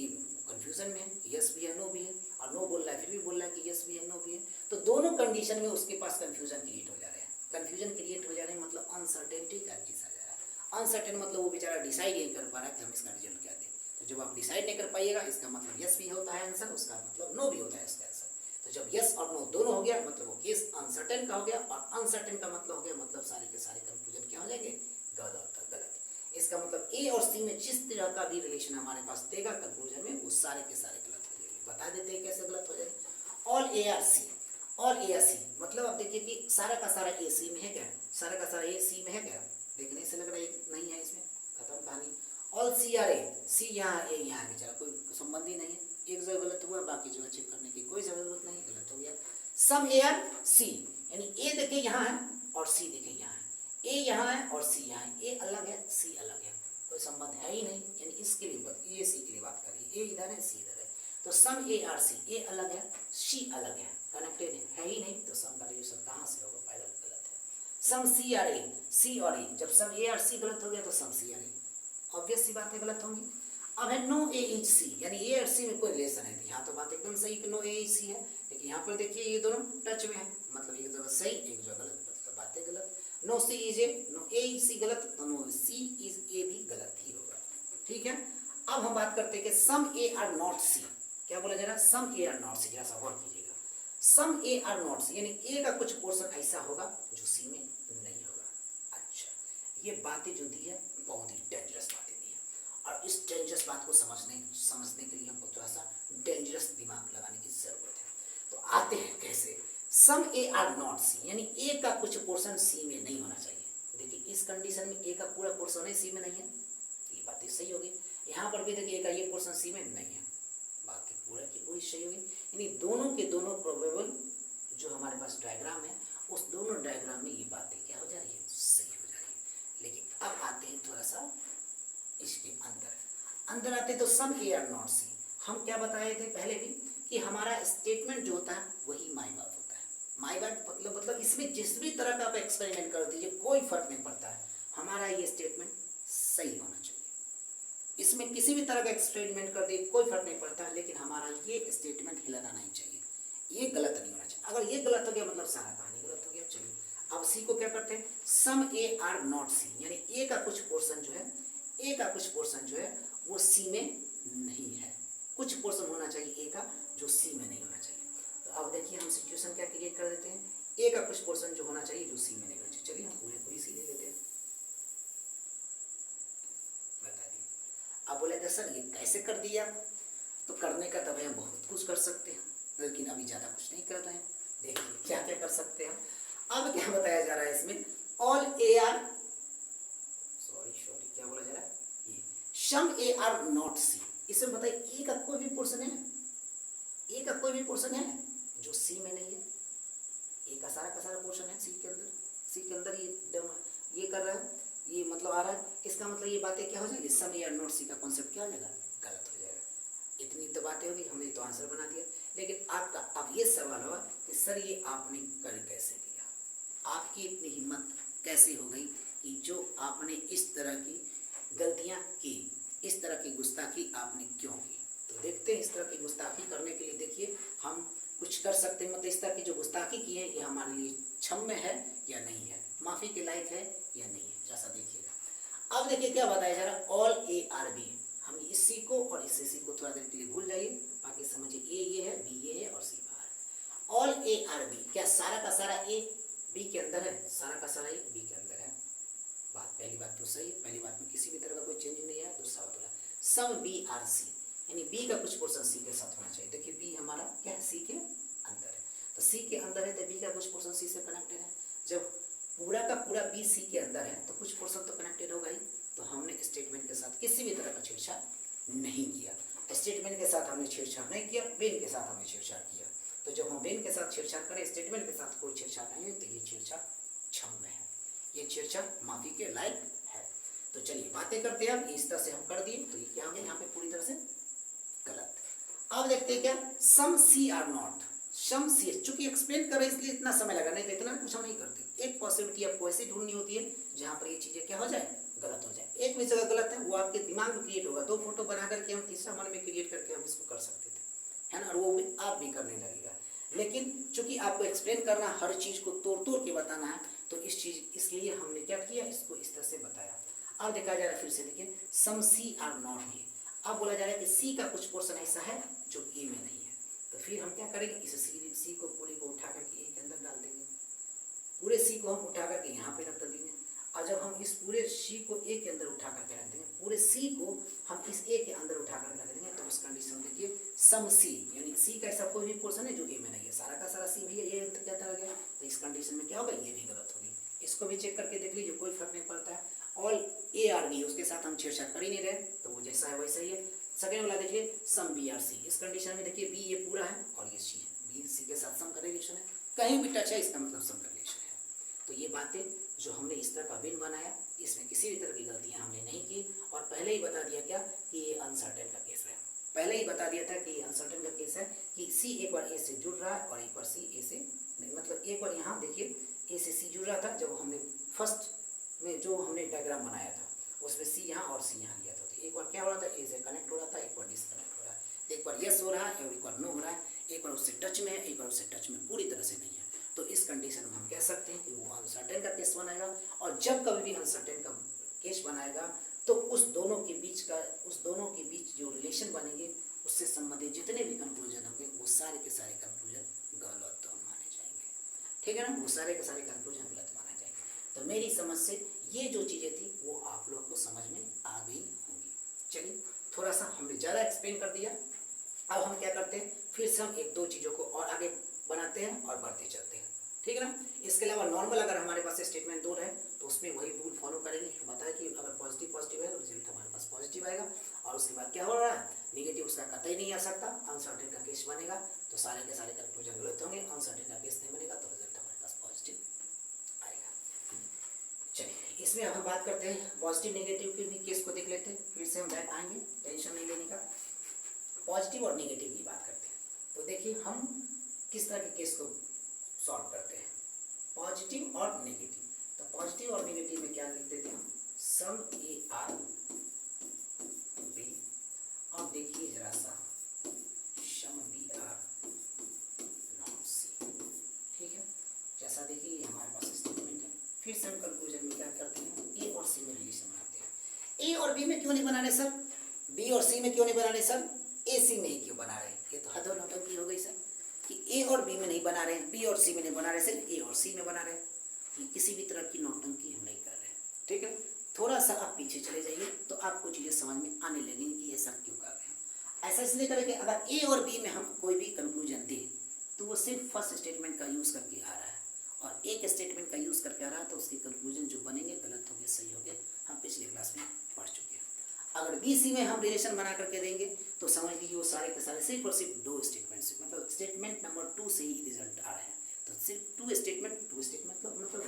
कंफ्यूजन में यस भी है नो भी है, और नो बोल रहा है फिर भी बोल रहा है कि यस भी है नो भी है। तो दोनों कंडीशन में उसके पास कंफ्यूजन क्रिएट हो जा रहे हैं। कंफ्यूजन क्रिएट हो जा रहे हैं मतलब अनसर्टेनिटी का चीज आ जा रहा है। अनसर्टेन मतलब वो बेचारा डिसाइड नहीं कर पा रहा है कि हम इसका रिजल्ट क्या दें। तो जब आप डिसाइड नहीं कर पाइएगा, इसका मतलब यस भी होता है आंसर, उसका मतलब नो भी होता है इसका आंसर। तो जब यस और नो दोनों हो गया, मतलब वो केस अनसर्टेन का हो गया, और अनसर्टेन का मतलब हो गया मतलब सारे के सारे कंफ्यूजन क्या हो जाएंगे? गलत। इसका मतलब ए और सी में जिस तरह का भी रिलेशन हमारे पास देगा कंक्लूजन में, वो सारे के सारे गलत हो जाएंगे। बता देते हैं कैसे गलत हो जाएंगे। All A are C, all A are C मतलब अब देखिए कि सारा का सारा ए सी में है क्या? सारा का सारा ए सी में है क्या? देखने से लग रहा है नहीं है, इसमें खत्म कहानी। ऑल सी आर ए, सी यहाँ ए यहाँ, बेचारा कोई संबंध ही नहीं है, एक जगह गलत हुआ, बाकी जगह चेक करने की कोई जरूरत नहीं, गलत हो गया। सम ए आर सी, यानी ए देखे यहाँ है और सी देखे यहाँ है, ए यहाँ है और सी यहाँ है, ए अलग है सी अलग है, कोई संबंध है ही नहीं। यानी इसके लिए ये सी के लिए बात करिए, ए इधर है सी इधर है, तो सम ए आर सी, ए अलग है सी अलग है, कनेक्टेड है ही नहीं, तो सम का रिलेशन कहाँ से होगा? पायलट गलत है। सम सी आर ए, सी और ए, जब सम ए आर सी गलत हो गया तो some C are A, obvious सी बात है गलत होंगी। अब है नो ए एच सी, यानी ए और सी में कोई रिलेशन है, यहाँ तो बात एकदम सही कि नो ए एच सी है, लेकिन यहाँ पर देखिए ये दोनों टच में है, मतलब एक जगह सही एक जगह गलत, मतलब बातें गलत। No C is A, no A is C गलत, तो नो सी इज ए भी गलत ही होगा। ठीक है, अब हम बात करते हैं कि सम ए आर नॉट सी, क्या बोला जा रहा है? सम ए आर नॉट सी, जरा सा गौर कीजिएगा, सम ए आर नॉट सी, यानी ए का कुछ पोर्शन ऐसा होगा जो सी में नहीं होगा। अच्छा, ये बातें जो दी है बहुत ही डेंजरस बातें दी है, और इस डेंजरस बात को समझने के लिए हमको थोड़ा सा डेंजरस दिमाग लगाने की जरूरत है। तो आते हैं कैसे? सम ए आर नॉट सी, यानी ए का कुछ पोर्शन सी में नहीं होना चाहिए। देखिए इस कंडीशन में ए का पूरा पोर्शन है सी में नहीं है, ये बात सही होगी। यहाँ पर भी देखिए ए का ये पोर्शन सी में नहीं है, बात पूरा की पूरी सही होगी। यानी दोनों के दोनों प्रोबेबल जो हमारे पास डायग्राम है, उस दोनों डायग्राम में ये बातें क्या हो जा रही है? सही हो जा रही है। लेकिन अब आते हैं थोड़ा सा इसके अंदर आते तो सम ए आर नॉट सी, हम क्या बताए थे पहले भी कि हमारा स्टेटमेंट जो होता है वही माई बाप होता है। माई बाप मतलब इसमें जिस भी तरह का आप एक्सपेरिमेंट कर दीजिए कोई फर्क नहीं पड़ता है, हमारा ये स्टेटमेंट सही होना चाहिए। इसमें किसी भी तरह का एक्सपेरिमेंट कर दिए कोई फर्क नहीं पड़ता, लेकिन हमारा ये स्टेटमेंट हिलाना नहीं चाहिए, ये गलत नहीं होना चाहिए। अगर ये गलत हो गया मतलब सारा कहानी गलत हो गया। चलिए अब सी को क्या करते हैं? सम ए आर नॉट सी, यानी ए का कुछ पोर्शन जो है, ए का कुछ पोर्शन जो है वो सी में नहीं है, कुछ पोर्शन होना चाहिए ए का जो सी में नहीं होना चाहिए। तो अब देखिए हम सिचुएशन क्या क्रिएट कर देते हैं, ए का कुछ पोर्शन जो होना चाहिए जो सी में नहीं होना चाहिए। चलिए हम पूरे पूरी सी ले लेते हैं, बता दिए। अब बोलेगा सर ये कैसे कर दिया? तो करने का तब हम बहुत कुछ कर सकते हैं, लेकिन अभी ज़्यादा कुछ नहीं कर रहे हैं। देखिए क्या क्या कर सकते हैं। अब क्या बताया जा रहा है इसमें? ऑल ए आर क्या बोला जा रहा है? ये सम ए आर नॉट सी, इसमें बताइए ए का कोई भी पोर्शन है, ए का कोई भी पोर्शन है जो सी में नहीं है। ए का सारा पोर्शन है सी के अंदर ये कर रहा है, ये मतलब आ रहा है, इसका मतलब ये बातें क्या हो जाएगी? सम ए आर नॉट सी का कॉन्सेप्ट क्या हो जाएगा? गलत हो जाएगा। इतनी तो बातें होगी, हमने तो आंसर बना दिया। लेकिन आपका अब ये सवाल होगा कि सर ये आपने कर कैसे दिया? आपकी इतनी हिम्मत कैसे हो गई कि जो आपने इस तरह की गलतियां की, इस तरह की गुस्ताखी आपने क्यों की? तो देखते हैं इस तरह की गुस्ताखी करने के लिए देखिए हम कुछ कर सकते हैं। मतलब इस तरह की जो गुस्ताखी की है ये हमारे लिए क्षम्य है या नहीं है, माफी के लायक है या नहीं है, जैसा देखिएगा। अब देखिए क्या बताया जा रहा है, ऑल ए आर बी। हम इस सी को और इस सी को थोड़ा देर के लिए भूल जाइए, बाकी समझिए ए ये है, बी ये है और सी बाहर। ऑल ए आर बी, क्या सारा का सारा ए बी के अंदर है? सारा का सारा ए बी के अंदर है। पहली बात तो सही है, पहली बात में किसी भी तरह का कोई चेंज नहीं है। दूसरा बोला सम बी आर सी, यानी बी का कुछ पोर्शन सी के साथ होना चाहिए। देखिए बी हमारा क्या है, सी के अंदर है, तो सी के अंदर है तो बी का कुछ पोर्शन सी से कनेक्टेड है। जब पूरा का पूरा बी सी के अंदर है तो कुछ पोर्शन तो कनेक्टेड होगा ही। तो हमने स्टेटमेंट के साथ किसी भी तरह का छेड़छाड़ नहीं किया। स्टेटमेंट के साथ हमने छेड़छाड़ नहीं किया, वेन के साथ हमने छेड़छाड़ किया। तो जब हम वेन के साथ छेड़छाड़ करें, स्टेटमेंट के साथ कोई छेड़छाड़ नहीं है, तो ये छेड़छाड़ क्षम्य है, ये छेड़छाड़ माफी के लायक है। तो चलिए बातें करते हैं। अब इस तरह से हम कर दिए तो ये क्या हो गया यहाँ पे पूरी तरह से गलत। अब देखते हैं क्या, सम सी आर नॉट, सम सी, चूंकि एक्सप्लेन कर रहे इसलिए इतना समय लगा, नहीं तो इतना कुछ हम नहीं करते। एक पॉसिबिलिटी आपको ऐसी ढूंढनी होती है जहाँ पर ये चीजें क्या हो जाए, गलत हो जाए। एक भी जगह गलत है वो आपके दिमाग में क्रिएट होगा, 2 फोटो बना करके हम तीसरा मन में क्रिएट करके हम इसको कर सकते थे, है ना, और वो भी आप भी करने लगेगा। लेकिन चूंकि आपको एक्सप्लेन करना, हर चीज को तोड़ तोड़ के बताना है, तो इसलिए हमने क्या किया, इसको इस तरह से बताया। अब देखा जा रहा है, फिर से देखिए, सम सी आर नॉट ए। अब बोला जा रहा है कि सी का कुछ पोर्शन ऐसा है जो ए में नहीं है, तो फिर हम क्या करेंगे, इस सी को पूरे को उठा करके ए के अंदर डाल देंगे, पूरे सी को हम उठा करके यहाँ पे रख देंगे। और जब हम इस पूरे सी को ए के अंदर उठा करके रख देंगे, पूरे सी को हम इस ए के अंदर उठा करके रख देंगे, तो उस कंडीशन देखिए सम सी, यानी सी का ऐसा कोई भी पोर्शन है जो ए में नहीं है, सारा का सारा सी भैया ये अंदर क्या आ गया, तो इस कंडीशन में क्या होगा, ये भी गलत होगी। इसको भी चेक करके देख लीजिए, कोई फर्क नहीं पड़ता है। ऑल ए आर बी, उसके साथ हम छेड़छाड़ कर ही नहीं रहे, तो वो जैसा है वैसा ही है। सेकेंड वाला देखिए सम बी आर सी, इस कंडीशन में देखिए बी ये पूरा है और ये सी है, बी सी के साथ सम का रिलेशन है, कहीं भी टच है इसका मतलब सम का रिलेशन है। तो ये बातें जो हमने इस तरह का वेन बनाया, इसमें किसी भी तरह की गलतियां हमने नहीं की, और पहले ही बता दिया क्या कि ये अनसर्टेन का केस है, पहले ही बता दिया था कि ये अनसर्टेन का केस है, कि सी एक बार ए से जुड़ रहा है और एक बार सी ए से नहीं, मतलब एक बार यहाँ देखिए ए से सी जुड़ रहा था, जब हमने फर्स्ट में जो हमने डायग्राम बनाया था उसमें सी यहाँ और सी यहाँ लिया था, तो एक बार क्या हो रहा था, ए से कनेक्ट हो रहा था, एक बार डिसकनेक्ट हो रहा है, एक बार यस हो रहा है और एक बार नो हो रहा है, एक बार उससे टच में है, एक बार उससे टच में पूरी तरह से नहीं है। तो इस कंडीशन में हम कह सकते हैं कि वो अनसर्टेन का केस बनाएगा, और जब कभी भी अनसर्टेन का केस बनाएगा तो उस दोनों के बीच जो रिलेशन बनेंगे, उससे संबंधित जितने भी कंक्लूजन होंगे वो सारे के सारे कंक्लूजन गलत माने जाएंगे, ठीक है ना, वो सारे के सारे कंक्लूजन गलत माने जाएंगे। तो मेरी समझ से ये जो चीज़ें थी वो आप लोग को समझ में आ गई होंगी। चलिए थोड़ा सा हमने ज़्यादा एक्सप्लेन कर दिया, अब हम क्या करते हैं, फिर से हम 1-2 चीज़ों को और आगे बनाते हैं और बढ़ते चलते हैं, ठीक है ना। इसके अलावा नॉर्मल अगर हमारे पास स्टेटमेंट 2 है तो उसमें वही रूल फॉलो करेंगे, बताया कि अगर पॉजिटिव है तो रिजल्ट हमारे पास पॉजिटिव आएगा, और उसके बाद क्या हो रहा है, नेगेटिव उसका कतई नहीं आ सकता, अनसर्टेन का केस बनेगा तो सारे के सारे कंक्लूजन गलत होंगे, अनसर्टेन का केस नहीं बनेगा तो रिजल्ट हमारे पास पॉजिटिव आएगा। चलिए इसमें अब हम बात करते हैं पॉजिटिव नेगेटिव के भी केस को देख लेते हैं, फिर से हम बैक आएंगे, टेंशन नहीं लेने का। पॉजिटिव और नेगेटिव की बात करते हैं, तो देखिए हम किस तरह के केस को सॉल्व करते हैं, पॉजिटिव और नेगेटिव। तो पॉजिटिव और नेगेटिव में क्या लिख देते हैं हम, सम ए आर बी। अब देखिए जरा सा, सम बी आर नॉट सी, ठीक है, जैसा देखिए हमारे पास स्टेटमेंट है। फिर से हम कंक्लूजन में क्या करते हैं, ए और सी में रिलेशन बनाते हैं। ए और बी में क्यों नहीं बना रहे सर, बी और सी में क्यों नहीं बना रहे सर, ए सी में ही क्यों बना रहे हैं, ये तो हद और नौटंकी हो गई सर, कि ए और बी में नहीं बना रहे हैं, बी और सी में नहीं बना रहे, सिर्फ ए और सी में बना रहे हैं। ये किसी भी तरह की नौटंकी हम नहीं कर रहे हैं, ठीक है। थोड़ा सा आप पीछे चले जाइए तो आपको चीज़ें समझ में आने लगेंगी कि ये सब क्यों कर रहे हैं। ऐसा इसलिए करें कि अगर ए और बी में हम कोई भी कंक्लूजन दें तो वो सिर्फ फर्स्ट स्टेटमेंट का यूज़ करके आ रहा है, और एक स्टेटमेंट का यूज़ करके आ रहा है, तो उसके कंक्लूजन जो बनेंगे गलत होंगे सही होंगे, हम पिछले क्लास में पढ़ चुके हैं। अगर बी सी में हम रिलेशन बना करके देंगे तो समझ लीजिए वो सारे के सारे सिर्फ और सिर्फ 2 स्टेटमेंट से, मतलब स्टेटमेंट नंबर 2 से ही रिजल्ट आ रहे हैं, तो सिर्फ 2 स्टेटमेंट का मतलब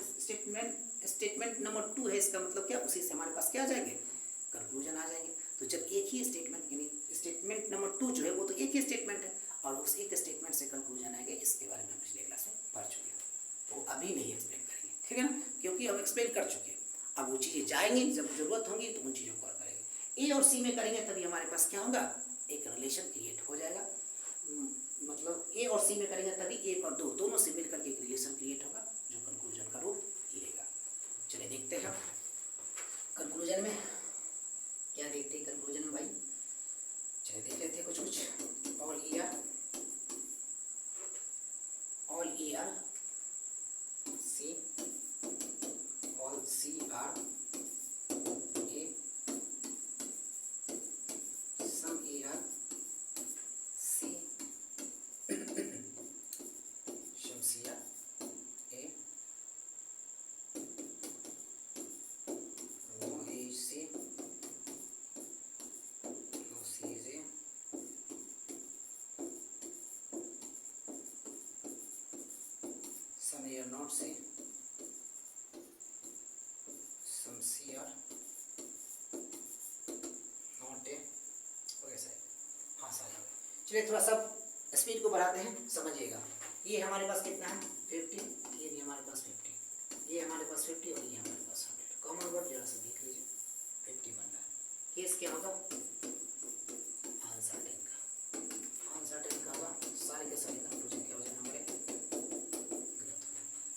स्टेटमेंट नंबर 2 है, इसका मतलब क्या, उसी से हमारे पास क्या आ जाएंगे, कंक्लूजन आ जाएंगे। तो जब एक ही स्टेटमेंट, यानी स्टेटमेंट नंबर 2 जो है वो तो एक ही स्टेटमेंट है, और उस एक स्टेटमेंट से कंक्लूजन आएंगे, इसके बारे में हम पिछले क्लास में पढ़ चुके हैं, वो अभी नहीं एक्सप्लेन करेंगे, ठीक है ना, क्योंकि हम एक्सप्लेन कर चुके हैं। अब वो चीज़ें जाएंगी, जब जरूरत होगी तो उन चीज़ों को ए और सी में करेंगे, तभी हमारे पास क्या होगा, एक रिलेशन क्रिएट हो जाएगा, मतलब ए और सी में करेंगे तभी 1 और 2 दोनों से मिलकर के एक रिलेशन क्रिएट होगा जो कंक्लूजन का रूप लेगा। चलिए देखते हैं कंक्लूजन में क्या देखते हैं, कंक्लूजन में भाई चलिए देख लेते हैं कुछ। All A are C, all C are चलिए थोड़ा सा स्पीड को बढ़ाते हैं, समझिएगा। ये हमारे पास कितना है 50, ये भी हमारे पास 50, ये हमारे पास 50 और ये हमारे पास 100। कॉमन वर्ड जरा सा देख लीजिए, 50 बन रहा है। केस क्या होगा, अनसर्टेन का। अनसर्टेन का होगा, सारे के सारे कंक्लूजन क्या हो जाएगा हमारे गलत।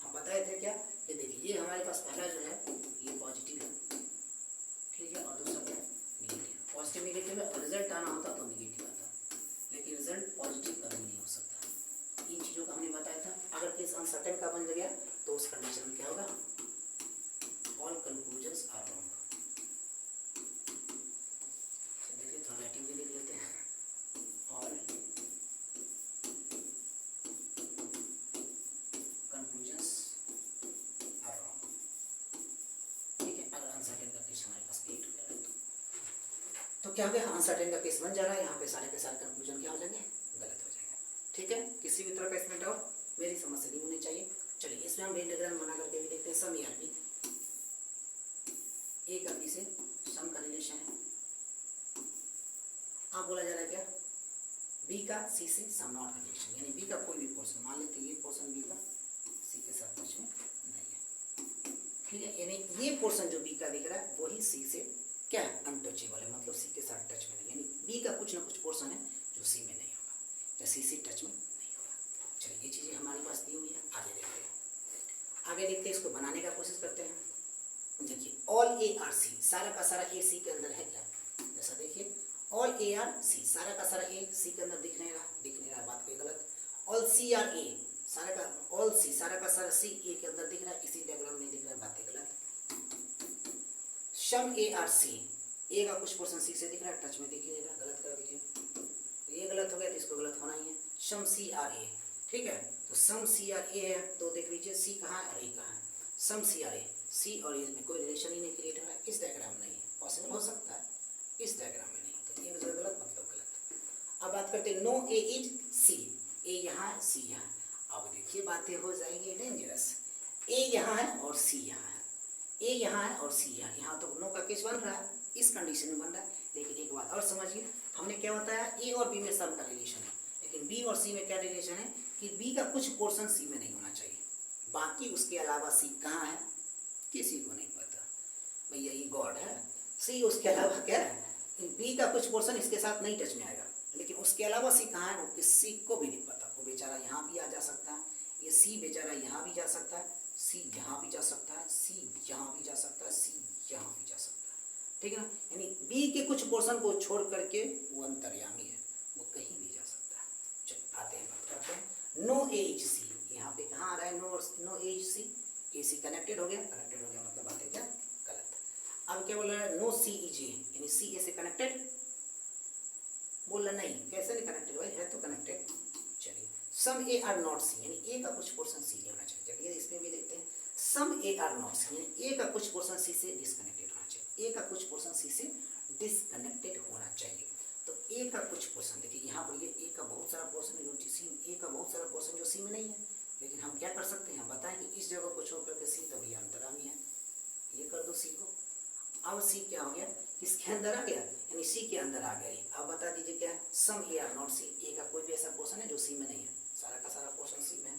हम बताए थे क्या कि देखिए ये हमारे पास पहला जो है ये पॉजिटिव है, ठीक है, और दूसरा क्या है नेगेटिव। पॉजिटिव नेगेटिव में रिजल्ट आना होता तो नेगेटिव आता, लेकिन रिजल्ट पॉजिटिव का नहीं हो सकता। इन चीज़ों का हमने बताया था। अगर केस अनसर्टेन का बन गया तो उस कंडीशन में क्या होगा, ऑल कंक्लूजन्स आर रॉन्ग। देखिए थोड़ा राइटिंग भी लिख लेते हैं, ऑल कंक्लूजन्स आर रॉन्ग, ठीक है। अगर अनसर्टेन का केस हमारे पास क्रिएट हो गया तो क्या हो गया, अनसर्टेन का केस बन जा रहा है, यहाँ पे सारे के सारे कंक्लूजन क्या हो जाएंगे, गलत हो जाएंगे, ठीक है। किसी भी तरह का इसमें डाउट मेरी समझ से नहीं होनी चाहिए। चलिए इसमें हम डायग्राम बना करके भी देखते हैं। सम या बी, ए का बी से सम का रिलेशन है। आप बोला जा रहा है क्या, बी का सी से सम नॉट रिलेशन, यानी बी का कोई भी पोर्शन, मान लेते हैं ये पोर्शन बी का सी के साथ टच में नहीं है, ठीक है। यानी ये पोर्शन जो बी का दिख रहा है वही सी से क्या है, अनटचेबल है, मतलब सी के साथ टच में नहीं, यानी बी का कुछ ना कुछ पोर्शन है जो सी में नहीं होगा या सी से टच में नहीं होगा। चलिए ये चीज़ें हमारे पास दी हुई है, आगे देखते हैं। आगे देखते हैं, इसको बनाने का कोशिश करते हैं। देखिए ऑल ए आर सी, सारा का सारा ए सी के अंदर है क्या, जैसा देखिए ऑल ए आर सी, सारा का सारा ए सी के अंदर दिख नहीं रहा, बात कोई गलत। ऑल सी आर ए, सारा का ऑल सी, सारा का सारा सी ए के अंदर दिख रहा है, इसी डायग्राम में दिख रहा है, बातें गलत। सम ए आर सी, ए का कुछ पोर्शन सी से दिख रहा है, टच में दिख नहीं रहा, गलत कर दीजिए, तो ये गलत हो गया तो इसको गलत होना ही है। सम सी आर ए, ठीक है, तो सम सी आर ए है, तो देख लीजिए सी कहाँ है और ए कहाँ है। सम सी आर ए, सी और ए में कोई रिलेशन ही नहीं क्रिएट हो रहा है, इस डायग्राम में नहीं है, पॉसिबल हो सकता है, इस डायग्राम में नहीं, तो ये मतलब गलत, मतलब गलत। अब बात करते हैं नो ए इज सी, ए यहाँ है सी यहाँ है। अब देखिए बातें हो जाएंगी डेंजरस, ए यहाँ है और सी यहाँ है, ए यहाँ है और सी यहाँ, यहाँ तो नो का केस बन रहा है, इस कंडीशन में बन रहा है। लेकिन एक बात और समझिए, हमने क्या बताया, ए और बी में सम का रिलेशन है, लेकिन बी और सी में क्या रिलेशन है कि बी का कुछ पोर्शन सी में नहीं होना चाहिए, बाकी उसके अलावा सी कहाँ है किसी को नहीं पता, भैया ये गॉड है। सी उसके अलावा क्या है, बी का कुछ पोर्शन इसके साथ नहीं टच में आएगा, लेकिन उसके अलावा सी कहाँ है वो किसी को भी नहीं पता। वो बेचारा यहाँ भी आ जा सकता है, ये सी बेचारा यहाँ भी जा सकता है, सी यहाँ भी जा सकता है, सी यहाँ भी जा सकता है, सी यहाँ भी जा सकता है, ठीक है ना। यानी बी के कुछ पोर्शन को छोड़ करके वो अंतर्यामी है, वो कहीं भी जा सकता है। चल आते हैं, बात करते हैं। नो ए इज सी, यहाँ पे कहाँ आ रहा है, no A is C, A C connected हो गया, कनेक्टेड हो गया मतलब बात है क्या गलत। अब क्या बोल रहा है, नो सी इज ए, यानी सी ए से कनेक्टेड, बोल रहा नहीं, कैसे नहीं कनेक्टेड भाई, है तो कनेक्टेड। चलिए सम ए आर नॉट सी, यानी ए का कुछ पोर्शन सी होना चाहिए। चलिए इसमें भी देखते हैं, सम ए आर नॉट सी, यानी ए का कुछ पोर्शन सी से डिस्कनेक्टेड होना चाहिए, ए का कुछ पोर्शन सी से डिस्कनेक्टेड होना चाहिए। तो ए का कुछ पोर्शन देखिए यहाँ पर, ये ए का बहुत सारा पोर्शन है जो सी, ए का बहुत सारा पोर्शन जो सी में नहीं है, लेकिन हम क्या कर सकते हैं, बताएं कि इस जगह को छोड़ करके सी तो भैया अंतरामी है, ये कर दो सी को। अब सी क्या हो गया, किसके अंदर आ गया, यानी सी के अंदर आ गया। अब बता दीजिए क्या है, सम ए आर नॉट सी, ए का कोई भी ऐसा पोर्शन है जो सी में नहीं है, सारा का सारा पोर्शन सी में है,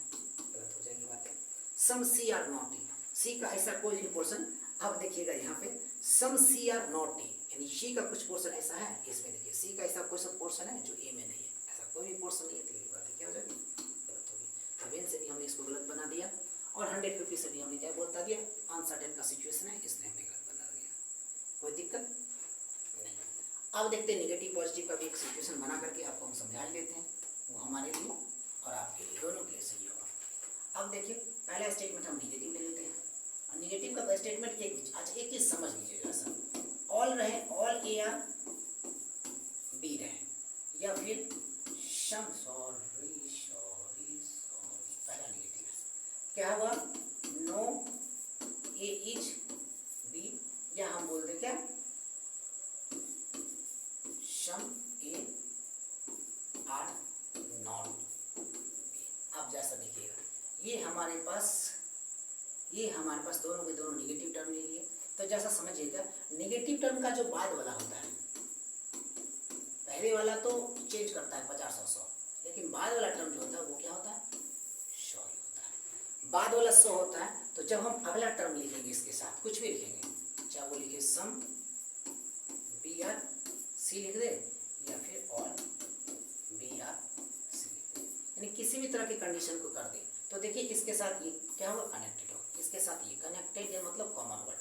गलत हो जाएगी बातें। सम सी आर नॉट टी, सी का ऐसा कोई भी पोर्शन, अब देखिएगा यहाँ पे सम सी आर नॉट टी, यानी सी का कुछ पोर्शन ऐसा है, इसमें देखिए सी का ऐसा कोई सा पोर्शन है जो ए में नहीं है, ऐसा कोई भी पोर्शन नहीं है, तो ये बात क्या हो जाएगी, गलत होगी। तो वेन से भी हमने इसको गलत बना दिया, और 150 से भी हमने क्या बोलता दिया, अनसर्टेन का सिचुएशन है, इसने हमने गलत बना दिया, कोई दिक्कत नहीं। अब देखते हैं निगेटिव पॉजिटिव का भी एक सिचुएशन बना करके आपको हम समझा लेते हैं, वो हमारे लिए और आपके लिए दोनों के लिए सही होगा। अब देखिए पहला स्टेटमेंट हम निगेटिव ले लेते हैं, और निगेटिव का स्टेटमेंट एक चीज समझ लीजिएगा सर, ऑल रहे, ऑल ए आर बी रहे, या फिर सम, सॉरी पहला निगेटिव क्या हुआ, नो ए इज बी, या हम बोल दे क्या सम ए आर नॉट बी। अब जैसा देखिएगा ये हमारे पास दोनों के दोनों निगेटिव टर्म ले लिए, तो जैसा समझिएगा निगेटिव टर्म का जो बाद वाला होता है, पहले वाला तो चेंज करता है 50 और 100, लेकिन बाद वाला टर्म जो होता है वो क्या होता है, 100 ही होता है। बाद वाला 100 होता है। तो जब हम अगला टर्म लिखेंगे इसके साथ कुछ भी लिखेंगे, चाहे वो लिखे सम बी आर सी लिख दे या फिर और बी आर सी लिख दे, यानी किसी भी तरह की कंडीशन को कर दे, तो देखिए इसके साथ ये क्या होगा, कनेक्टेड होगा, इसके साथ ये कनेक्टेड है, मतलब कॉमन वर्ड,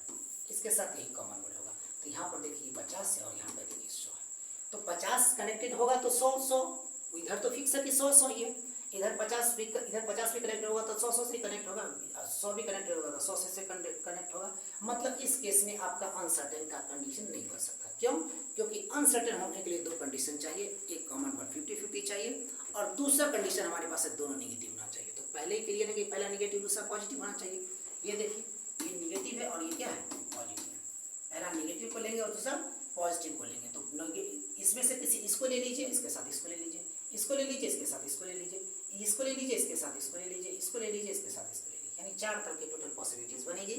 इसके साथ यही कॉमन वर्ड होगा। तो यहाँ पर देखिए 50 है और यहाँ पर देखिए 100 है, तो 50 कनेक्टेड होगा तो 100 इधर तो फिक्स है कि 100 ही है, इधर 50 भी कनेक्ट होगा तो 100 से कनेक्ट होगा, 100 भी कनेक्ट होगा तो 100 से कनेक्ट होगा। मतलब इस केस में आपका अनसर्टेन का कंडीशन नहीं बन सकता। क्यों? क्योंकि अनसर्टेन होने के लिए दो कंडीशन चाहिए, एक कॉमन वर्ड 50-50 चाहिए और दूसरा कंडीशन हमारे पास है दोनों नेगेटिव होना चाहिए। तो पहले ही क्लियर है कि पहला नेगेटिव दूसरा पॉजिटिव होना चाहिए। ये देखिए ये नेगेटिव है और ये क्या है, पॉजिटिव है। पहला नेगेटिव को लेंगे और दूसरा पॉजिटिव को लेंगे, तो इसमें से किसी इसको ले लीजिए, इसके साथ इसको ले लीजिए, इसको ले लीजिए, इसके साथ इसको ले लीजिए, इसको ले लीजिए, इसके साथ इसको ले लीजिए, इसको ले लीजिए, इसके साथ इसको ले लीजिए, यानी 4 तरह की टोटल पॉसिबिलिटीज बनेगी।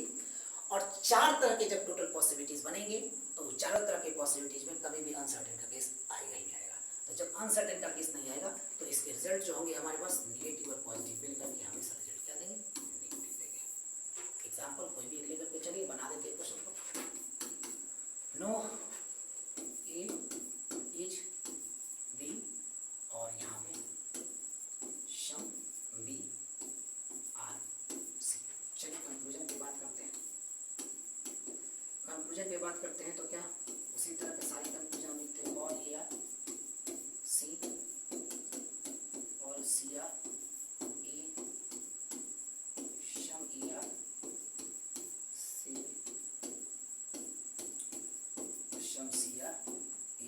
और 4 तरह के जब टोटल पॉसिबिलिटीज बनेंगे तो चारों तरह के पॉसिबिलिटीज में कभी भी अनसर्टेन का केस आएगा ही नहीं आएगा। तो जब अनसर्टेन का केस नहीं आएगा तो इसके रिजल्ट जो होंगे हमारे पास नेगेटिव और पॉजिटिव मिलकर के हमेशा रिजल्ट क्या देंगे, नेगेटिव देंगे। एग्जाम्पल कोई भी लेकर के चलिए बना देते हैं क्वेश्चन को। नो ए इज बी और यहाँ पे सम बी आर सी। चलिए कंक्लूजन की बात करते हैं। कंक्लूजन पे बात करते हैं तो क्या उसी तरह के सारे कंक्लूजन लिखते हैं, all A are C, all C are A, some A are C, some C are A,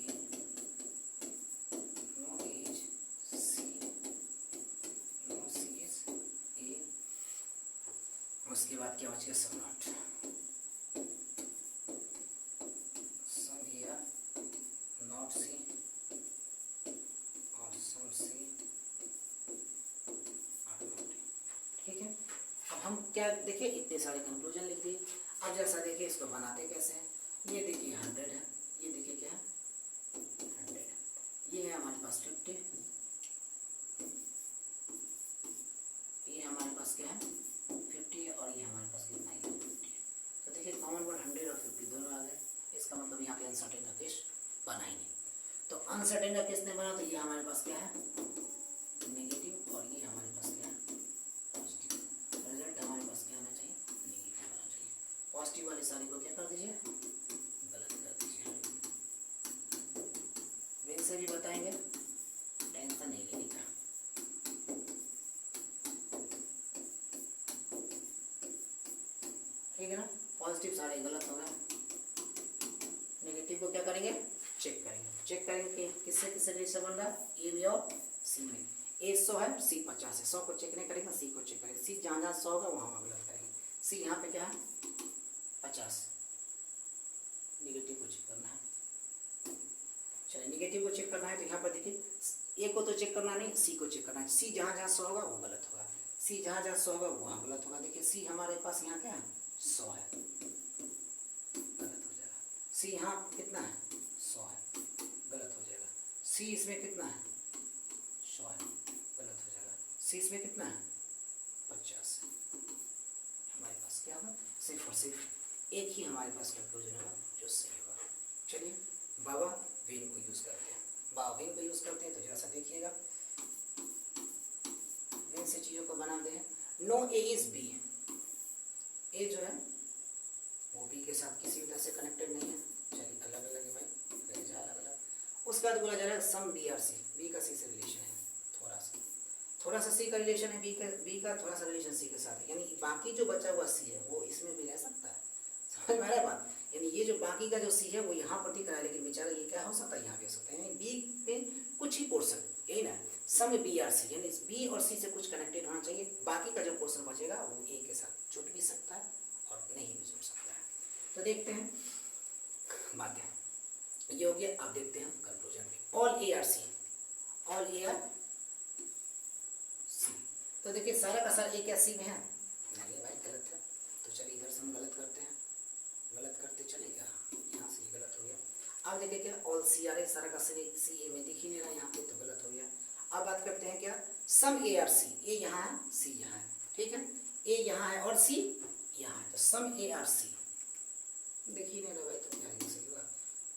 no as C, no C is A. उसके बाद क्या बच गया, सम नॉट, नॉट सी और सम सी और नॉट। ठीक है, अब हम क्या देखिए, इतने सारे कंक्लूजन लिख दिए। अब जैसा देखिए इसको बनाते कैसे हैं, ये देखिए 100 है, ये देखिए क्या है 100 है, ये है हमारे पास 50, ये हमारे पास क्या है 50 और ये हमारे पास कितना है 50। तो देखिए कॉमन वर्ड 100 और 50 दोनों आ गए। इसका मतलब यहाँ पे अनसर्टेन का केस बना ही नहीं। तो अनसर्टेन का केस नहीं बना तो ये हमारे पास क्या है नेगेटिव और ये हमारे पास क्या है पॉजिटिव। रिजल्ट हमारे पास क्या आना चाहिए, नेगेटिव आना चाहिए। पॉजिटिव वाले सारे को क्या कर दीजिए, गलत कर दीजिए। विन से भी बताएंगे, टेंशन नहीं लेने का। ठीक है ना, पॉजिटिव सारे गलत हो गए, नेगेटिव को क्या करेंगे, चेक करेंगे। चेक करेंगे कि किससे किससे रिलेशन बन रहा है, ए में और सी में। ए 100 है, सी 50 है, 100 को चेक नहीं करेंगे, सी को चेक करेंगे। सी जहाँ जहाँ 100 होगा वहाँ गलत करेंगे। सी यहाँ पे क्या है 50, नेगेटिव को चेक करना है। चलिए नेगेटिव को चेक करना है तो यहाँ पर देखिए ए को तो चेक करना नहीं, सी को चेक करना है। सी जहाँ जहाँ 100 होगा वो गलत होगा, सी जहाँ जहाँ 100 होगा वहाँ गलत होगा। देखिए सी हमारे पास यहाँ क्या है 100 है, गलत हो जाएगा। सी यहाँ कितना है 100 है, गलत हो जाएगा। सी इसमें कितना है 100 है, गलत हो जाएगा। सी इसमें कितना है 50 है। हमारे पास क्या होगा, सिर्फ और सिर्फ एक ही हमारे पास कंक्लूजन होगा जो सही होगा। चलिए बाबा विन को यूज करते हैं। बाबा विन को यूज करते हैं तो जरा सा देखिएगा, विन से चीजों को बनाते हैं। नो ए इज बी, ए जो है वो बी के साथ किसी भी तरह से कनेक्टेड नहीं है। चलिए अलग अलग है भाई, अलग अलग। उसके बाद बोला जा रहा है some B are C, B का सी से रिलेशन है, थोड़ा सा सी का रिलेशन है, बी का थोड़ा सा रिलेशन सी के साथ है, यानी बाकी जो बचा हुआ सी है वो इसमें भी रह सकता है। समझ में आ रहा है बात, यानी ये जो बाकी का जो सी है वो यहाँ पर दिख रहा है, लेकिन बेचारा ये क्या हो सकता है यहाँ पे हो सकता है, यानी बी में कुछ ही पोर्सन, यही ना सम बी आर सी, यानी बी और सी से कुछ कनेक्टेड होना चाहिए। बाकी का जो पोर्सन बचेगा वो ए के साथ जुड़ भी सकता है और नहीं भी जुड़ सकता है। तो देखते हैं बातें, ये हो गया। अब देखते हैं कंक्लूजन में, all A are C, all A are C. तो देखिए सारा का सारा ए क्या सी में है, नहीं भाई गलत है। तो चलिए इधर से हम गलत करते हैं, गलत करते चले क्या, यहाँ से ये गलत हो गया। अब देखिए क्या ऑल सी आर ए, सारा का सी ए में दिख ही नहीं रहा यहाँ पे, तो गलत हो गया। अब बात करते हैं क्या, सम ए आर सी, ए यहाँ है सी यहाँ है, ठीक है, ए यहाँ है और सी यहाँ है, तो सम ए आर सी दिख ही नहीं रहा भाई, तो क्या सही होगा,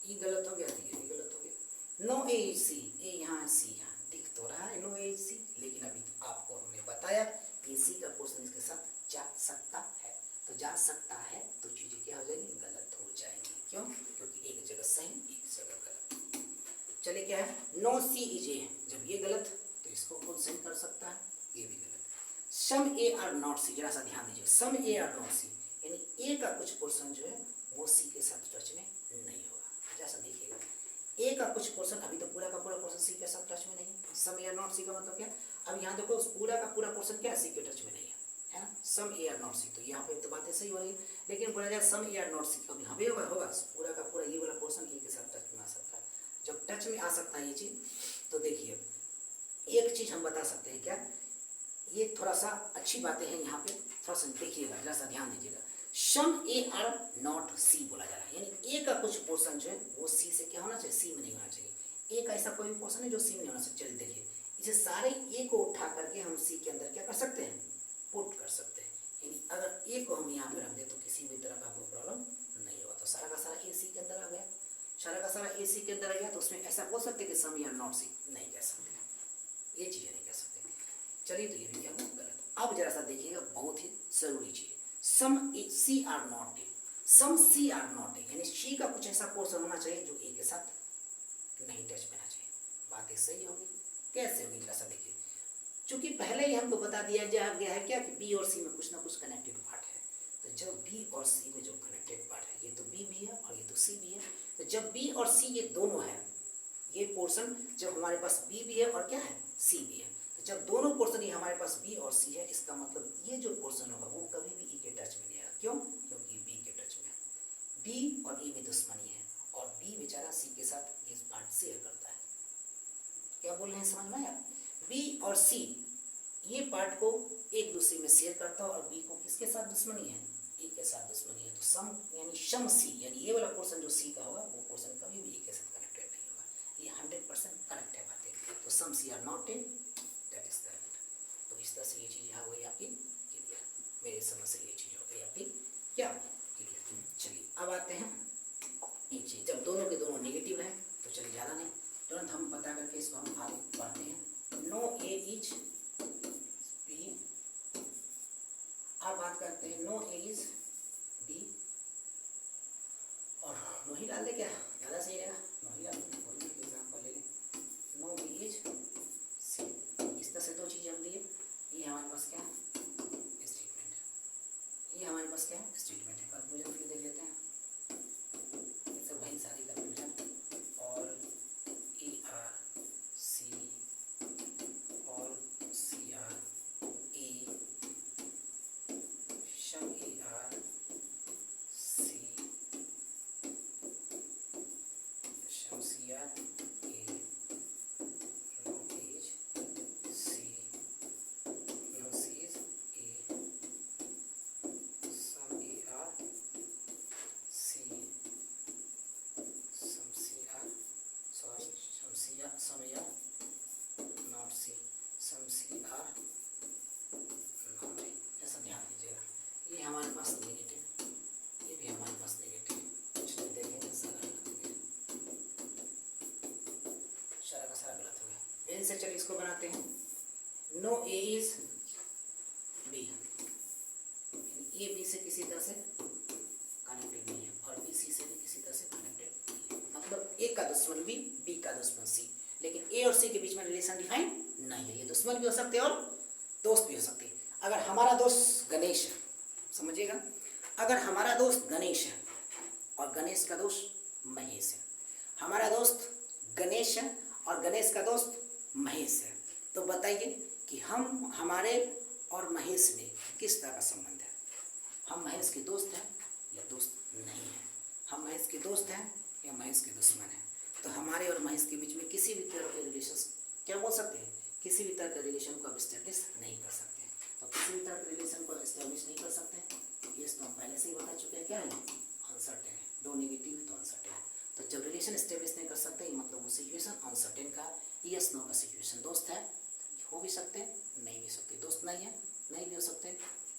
ये गलत हो गया, ये भी गलत हो गया। नो ए इज सी, ए यहाँ है सी यहाँ, दिख तो रहा है नो ए इज सी, लेकिन अभी आपको हमने बताया कि सी का पोर्शन इसके साथ जा सकता है, तो जा सकता है तो चीजें क्या हो जाएंगी, गलत हो जाएंगी। क्यों? क्योंकि एक जगह सही एक जगह गलत। चलिए क्या है, नो सी इज ए, जब ये गलत तो इसको कौन सही कर सकता है, ये भी गलत। सम ए आर नॉट सी, जरा सा ध्यान दीजिए, सम ए आर नॉट सी, यानी ए का कुछ पोर्शन जो है वो सी के साथ टच में नहीं होगा। जैसा देखिएगा ए का कुछ पोर्शन, अभी तो पूरा का पूरा पोर्शन सी के साथ टच में नहीं है, सम ए आर नॉट सी का मतलब क्या, अब यहाँ देखो पूरा का पूरा पोर्शन क्या सी के टच में नहीं है ना, सम ए आर नॉट सी, तो यहाँ पे तो बातें सही हो रही, लेकिन बोला जाए सम ए आर नॉट सी कभी हमें होगा पूरा का पूरा ये वाला पोर्शन ए के साथ टच में आ सकता है। जब टच में आ सकता है ये चीज, तो देखिए एक चीज हम बता सकते हैं क्या, ये थोड़ा सा अच्छी बातें हैं यहाँ पे, थोड़ा सा देखिएगा, जरा सा ध्यान दीजिएगा। सम ए आर नॉट सी बोला जा रहा है, यानी ए का कुछ पोर्शन जो है वो सी से क्या होना चाहिए, सी में नहीं होना चाहिए। ए का ऐसा कोई पोर्शन है जो सी में नहीं होना चाहिए। चलिए देखिए, इसे सारे ए को उठा करके हम सी के अंदर क्या कर सकते हैं, पुट कर सकते हैं, यानी अगर ए को हम यहाँ पे रख दें तो किसी भी तरह का कोई प्रॉब्लम नहीं होगा। तो सारा का सारा ए सी के अंदर आ गया, सारा का सारा ए सी के अंदर आ गया, तो उसमें ऐसा बोल सकते कि सम या नॉट सी, नहीं कह सकते, ये चीजें नहीं कह सकते। चलिए तो ये भी क्या गलत। अब जरा सा देखिएगा, बहुत ही जरूरी चीज, some C are not A, some C are not A, यानी सी का कुछ ऐसा पोर्शन होना चाहिए जो ए के साथ नहीं टच में आना चाहिए। बात सही होगी, कैसे होगी जरा सा देखिए, चूंकि पहले ही हमको बता दिया गया है क्या कि बी और सी में कुछ ना कुछ कनेक्टेड पार्ट है, तो जब बी और सी में जो कनेक्टेड पार्ट है, ये तो बी भी है और ये तो सी भी है, तो जब बी और सी ये दोनों है, ये पोर्शन जब हमारे पास बी भी है और क्या है सी भी है, तो जब दोनों पोर्शन ये हमारे पास बी और सी है, इसका मतलब ये जो पोर्शन होगा वो कभी भी ई के टच में नहीं आएगा। क्यों? क्योंकि बी के टच में है, बी और ई में दुश्मनी है, और बी बेचारा सी के साथ इस पार्ट शेयर करता है। क्या बोल रहे हैं, समझ में आया? बी और सी ये पार्ट को एक दूसरे में शेयर करता है, और बी को किसके साथ दुश्मनी है, ई के साथ दुश्मनी है। तो सम यानी सम सी, यानी ये वाला पोर्शन जो सी का होगा वो पोर्शन कभी भी ई के साथ कनेक्टेड नहीं होगा। ये 100% करेक्ट है बातें। तो some C are not in, that is correct. तो इस तरह से ये चीज यहाँ हुई आपकी क्लियर, मेरी समझ से ये चीज हो गई आपकी क्या क्लियर। चलिए अब आते हैं एक चीज, जब दोनों के दोनों नेगेटिव है तो चलिए ज़्यादा नहीं, तुरंत हम बता करके इसको हम आगे पढ़ते हैं। नो ए इज बी, अब बात करते हैं नो ए इज बी, और नो ही डाल दे, क्या ज़्यादा सही रहेगा, नो ही डाल दे, कोई भी एग्जाम्पल ले लें, नो बी इज सी। इस तरह से दो चीज़ें हम दिए, ये हमारे पास क्या स्टेटमेंट है, ये हमारे पास क्या स्टेटमेंट है। कंक्लूजन फिर देख लेते हैं, ये सब वही सारी कंक्लूजन, और ए आर सी और C are A, some A are C, some C are A, no as C, no C is A, some A are C, some C are sorry some C are, some A are not C, some C are not A. ऐसा ध्यान दीजिएगा, ये हमारे पास negative, ये भी हमारे पास negative, कुछ नहीं देखेंगे, सारा गलत हो गया, सारा का सारा गलत हो गया। इनसे चलिए इसको बनाते हैं, no A is B, A B से किसी तरह से कनेक्टेड नहीं है, और बी सी से भी किसी तरह से कनेक्टेड नहीं है, मतलब ए का दुश्मन बी का दुश्मन सी, लेकिन ए और सी के बीच में रिलेशन डिफाइन नहीं है। ये दुश्मन भी हो सकते हैं और दोस्त भी हो सकते हैं। अगर हमारा दोस्त गणेश है, समझिएगा, अगर हमारा दोस्त गणेश है और गणेश का दोस्त महेश है, हमारा दोस्त गणेश है और गणेश का दोस्त महेश है, तो बताइए कि हम हमारे और महेश में किस तरह का संबंध है? हम महेश के दोस्त हैं या दोस्त नहीं है? हम महेश के दोस्त हैं या महेश के दुश्मन हैं? तो हमारे और महेश के बीच में किसी भी तरह के रिलेशन, क्या बोल सकते हैं, किसी भी तरह के रिलेशन को आप इस्टेब्लिश नहीं कर सकते। तो किसी भी तरह के रिलेशन को इस्टेब्लिश नहीं कर सकते, ये तो हम पहले से ही बता चुके हैं, क्या है अनसर्टेन है, दो नेगेटिव है तो अनसर्टेन है। तो जब रिलेशन स्टेब्लिश नहीं कर सकते, मतलब वो सिचुएशन अनसर्टेन का यस नो का सिचुएशन। दोस्त है, हो भी सकते हैं, नहीं भी सकते। दोस्त नहीं है, नहीं भी हो सकते,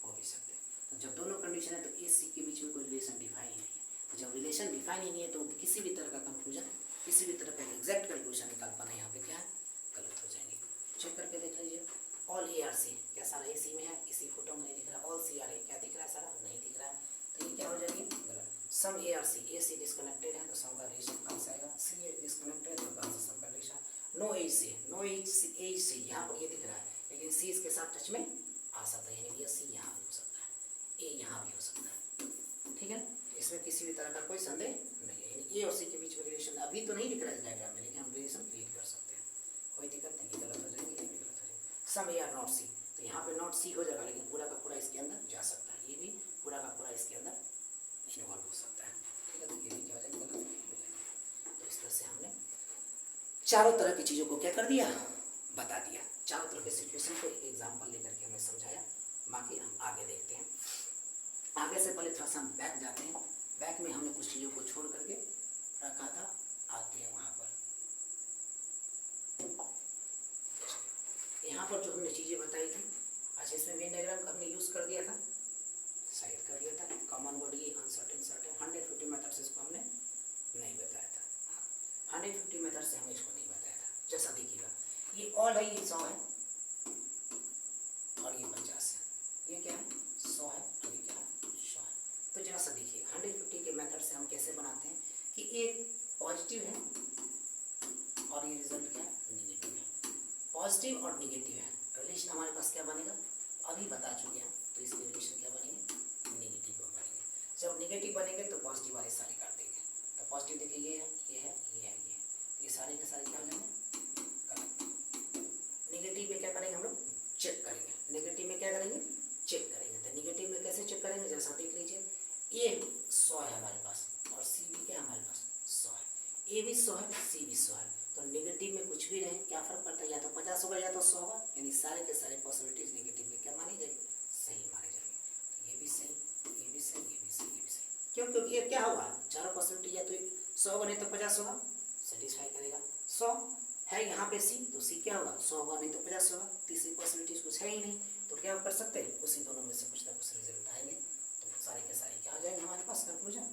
हो भी सकते। तो जब दोनों कंडीशन है तो ए सी के बीच में कोई रिलेशन डिफाइन ही नहीं है। तो जब रिलेशन डिफाइन ही नहीं है तो किसी भी तरह का कंक्लूजन, किसी भी तरह का एग्जैक्ट कंक्लूजन निकाल पाना यहाँ पे क्या है, गलत हो जाएंगे। चेक करके देख लीजिए। ऑल ए आर सी, क्या सारा ए सी में है? इसी फोटो में नहीं दिख रहा। ऑल सी आर ए, क्या दिख रहा है? सारा नहीं दिख रहा है, तो ये क्या हो जाएगी, गलत। सम A are C, A C disconnected है तो सम का रिलेशन कहाँ से आएगा? सी ए डिस्कनेक्टेड तो कहाँ से सम का relation? No H C, no H C यहाँ पर ये दिख रहा है, लेकिन सी इसके साथ टच में आ सकता है, यानी सी यहाँ भी हो सकता है, ए यहाँ भी हो सकता है, ठीक है। इसमें किसी भी तरह का कोई संदेह नहीं है, यानी ए और सी के बीच में रिलेशन अभी तो नहीं दिख रहा है डायग्राम में, लेकिन हम रिलेशन क्रिएट कर सकते हैं, कोई दिक्कत नहीं। गलत हो जाएंगे, ये भी गलत हो जाएगा। सम ए आर नॉट सी, तो यहाँ पे नॉट सी हो जाएगा, लेकिन पूरा का पूरा इसके अंदर जा सकता है, ये भी पूरा का पूरा इसके अंदर इन्वॉल्व हो सकता है, ठीक है। तो ये भी क्या हो जाएगा, गलत हो जाएगा। तो इस तरह से हमने चारों तरह की चीज़ों को क्या कर दिया, बता दिया। चारों तरह के सिचुएशन को एक एग्जाम्पल लेकर के हमें समझाया। बाकी हम आगे देखते हैं। आगे से पहले थोड़ा सा हम बैक जाते हैं। बैक में हमने कुछ चीज़ों को छोड़ करके रखा था, आते हैं वहाँ पर। यहाँ पर जो हमने चीज़ें बताई थी, अच्छा इसमें वेन डायग्राम हमने यूज़ कर दिया था, साइड कर दिया था। कॉमन वर्ड ये अनसर्टेन, सर्टेन, 150 मेथड से इसको हमने नहीं बताया था। 150 मेथड से हमें इसको नहीं बताया था। जैसा देखिएगा, ये ऑल है, ये 100 है और ये 50 है, ये क्या है 100 है और ये क्या है 100 है। तो जरा सा देखिए 150 के मेथड से हम कैसे बनाते हैं कि एक पॉजिटिव है और ये रिजल्ट क्या है, निगेटिव है। पॉजिटिव और निगेटिव है, रिलेशन हमारे पास क्या बनेगा, अभी बता चुके हैं। तो इसके रिलेशन क्या बनेंगे, निगेटिव बनेंगे। जब निगेटिव बनेंगे तो पॉजिटिव वाले सारे काट देंगे। तो पॉजिटिव देखिए ये है, ये है, ये है, ये सारे के सारे क्या हो जाएंगे, नेगेटिव में क्या करेंगे हम लोग, चेक करेंगे। नेगेटिव में क्या करेंगे, चेक करेंगे। तो नेगेटिव में कैसे चेक करेंगे, जैसा देख लीजिए, ए 100 है हमारे पास और सी भी क्या हमारे पास 100 है, ए भी 100 है, सी भी 100 है। तो नेगेटिव में कुछ भी रहे क्या फर्क पड़ता है, या तो 50 होगा या तो 100 होगा, यानी सारे के सारे पॉसिबिलिटीज नेगेटिव में क्या मानी जाएगी, सही माने जाएंगे। तो ये भी सही, ये भी सही, ये भी सही, ये भी सही। क्यों, क्योंकि ये क्या होगा, चारों पॉसिबिलिटी या तो 100 होगा नहीं तो 50 होगा, सेटिस्फाई करेगा। 100 है यहाँ पे सी, तो सी क्या होगा 100 होगा नहीं तो 50 होगा। तीसरी पॉसिबिलिटीज कुछ है ही नहीं, तो क्या कर सकते हैं, उसी दोनों में से कुछ ना कुछ रिजल्ट आएंगे। तो सारे के सारे क्या हो जाएंगे हमारे पास, कंक्लूजन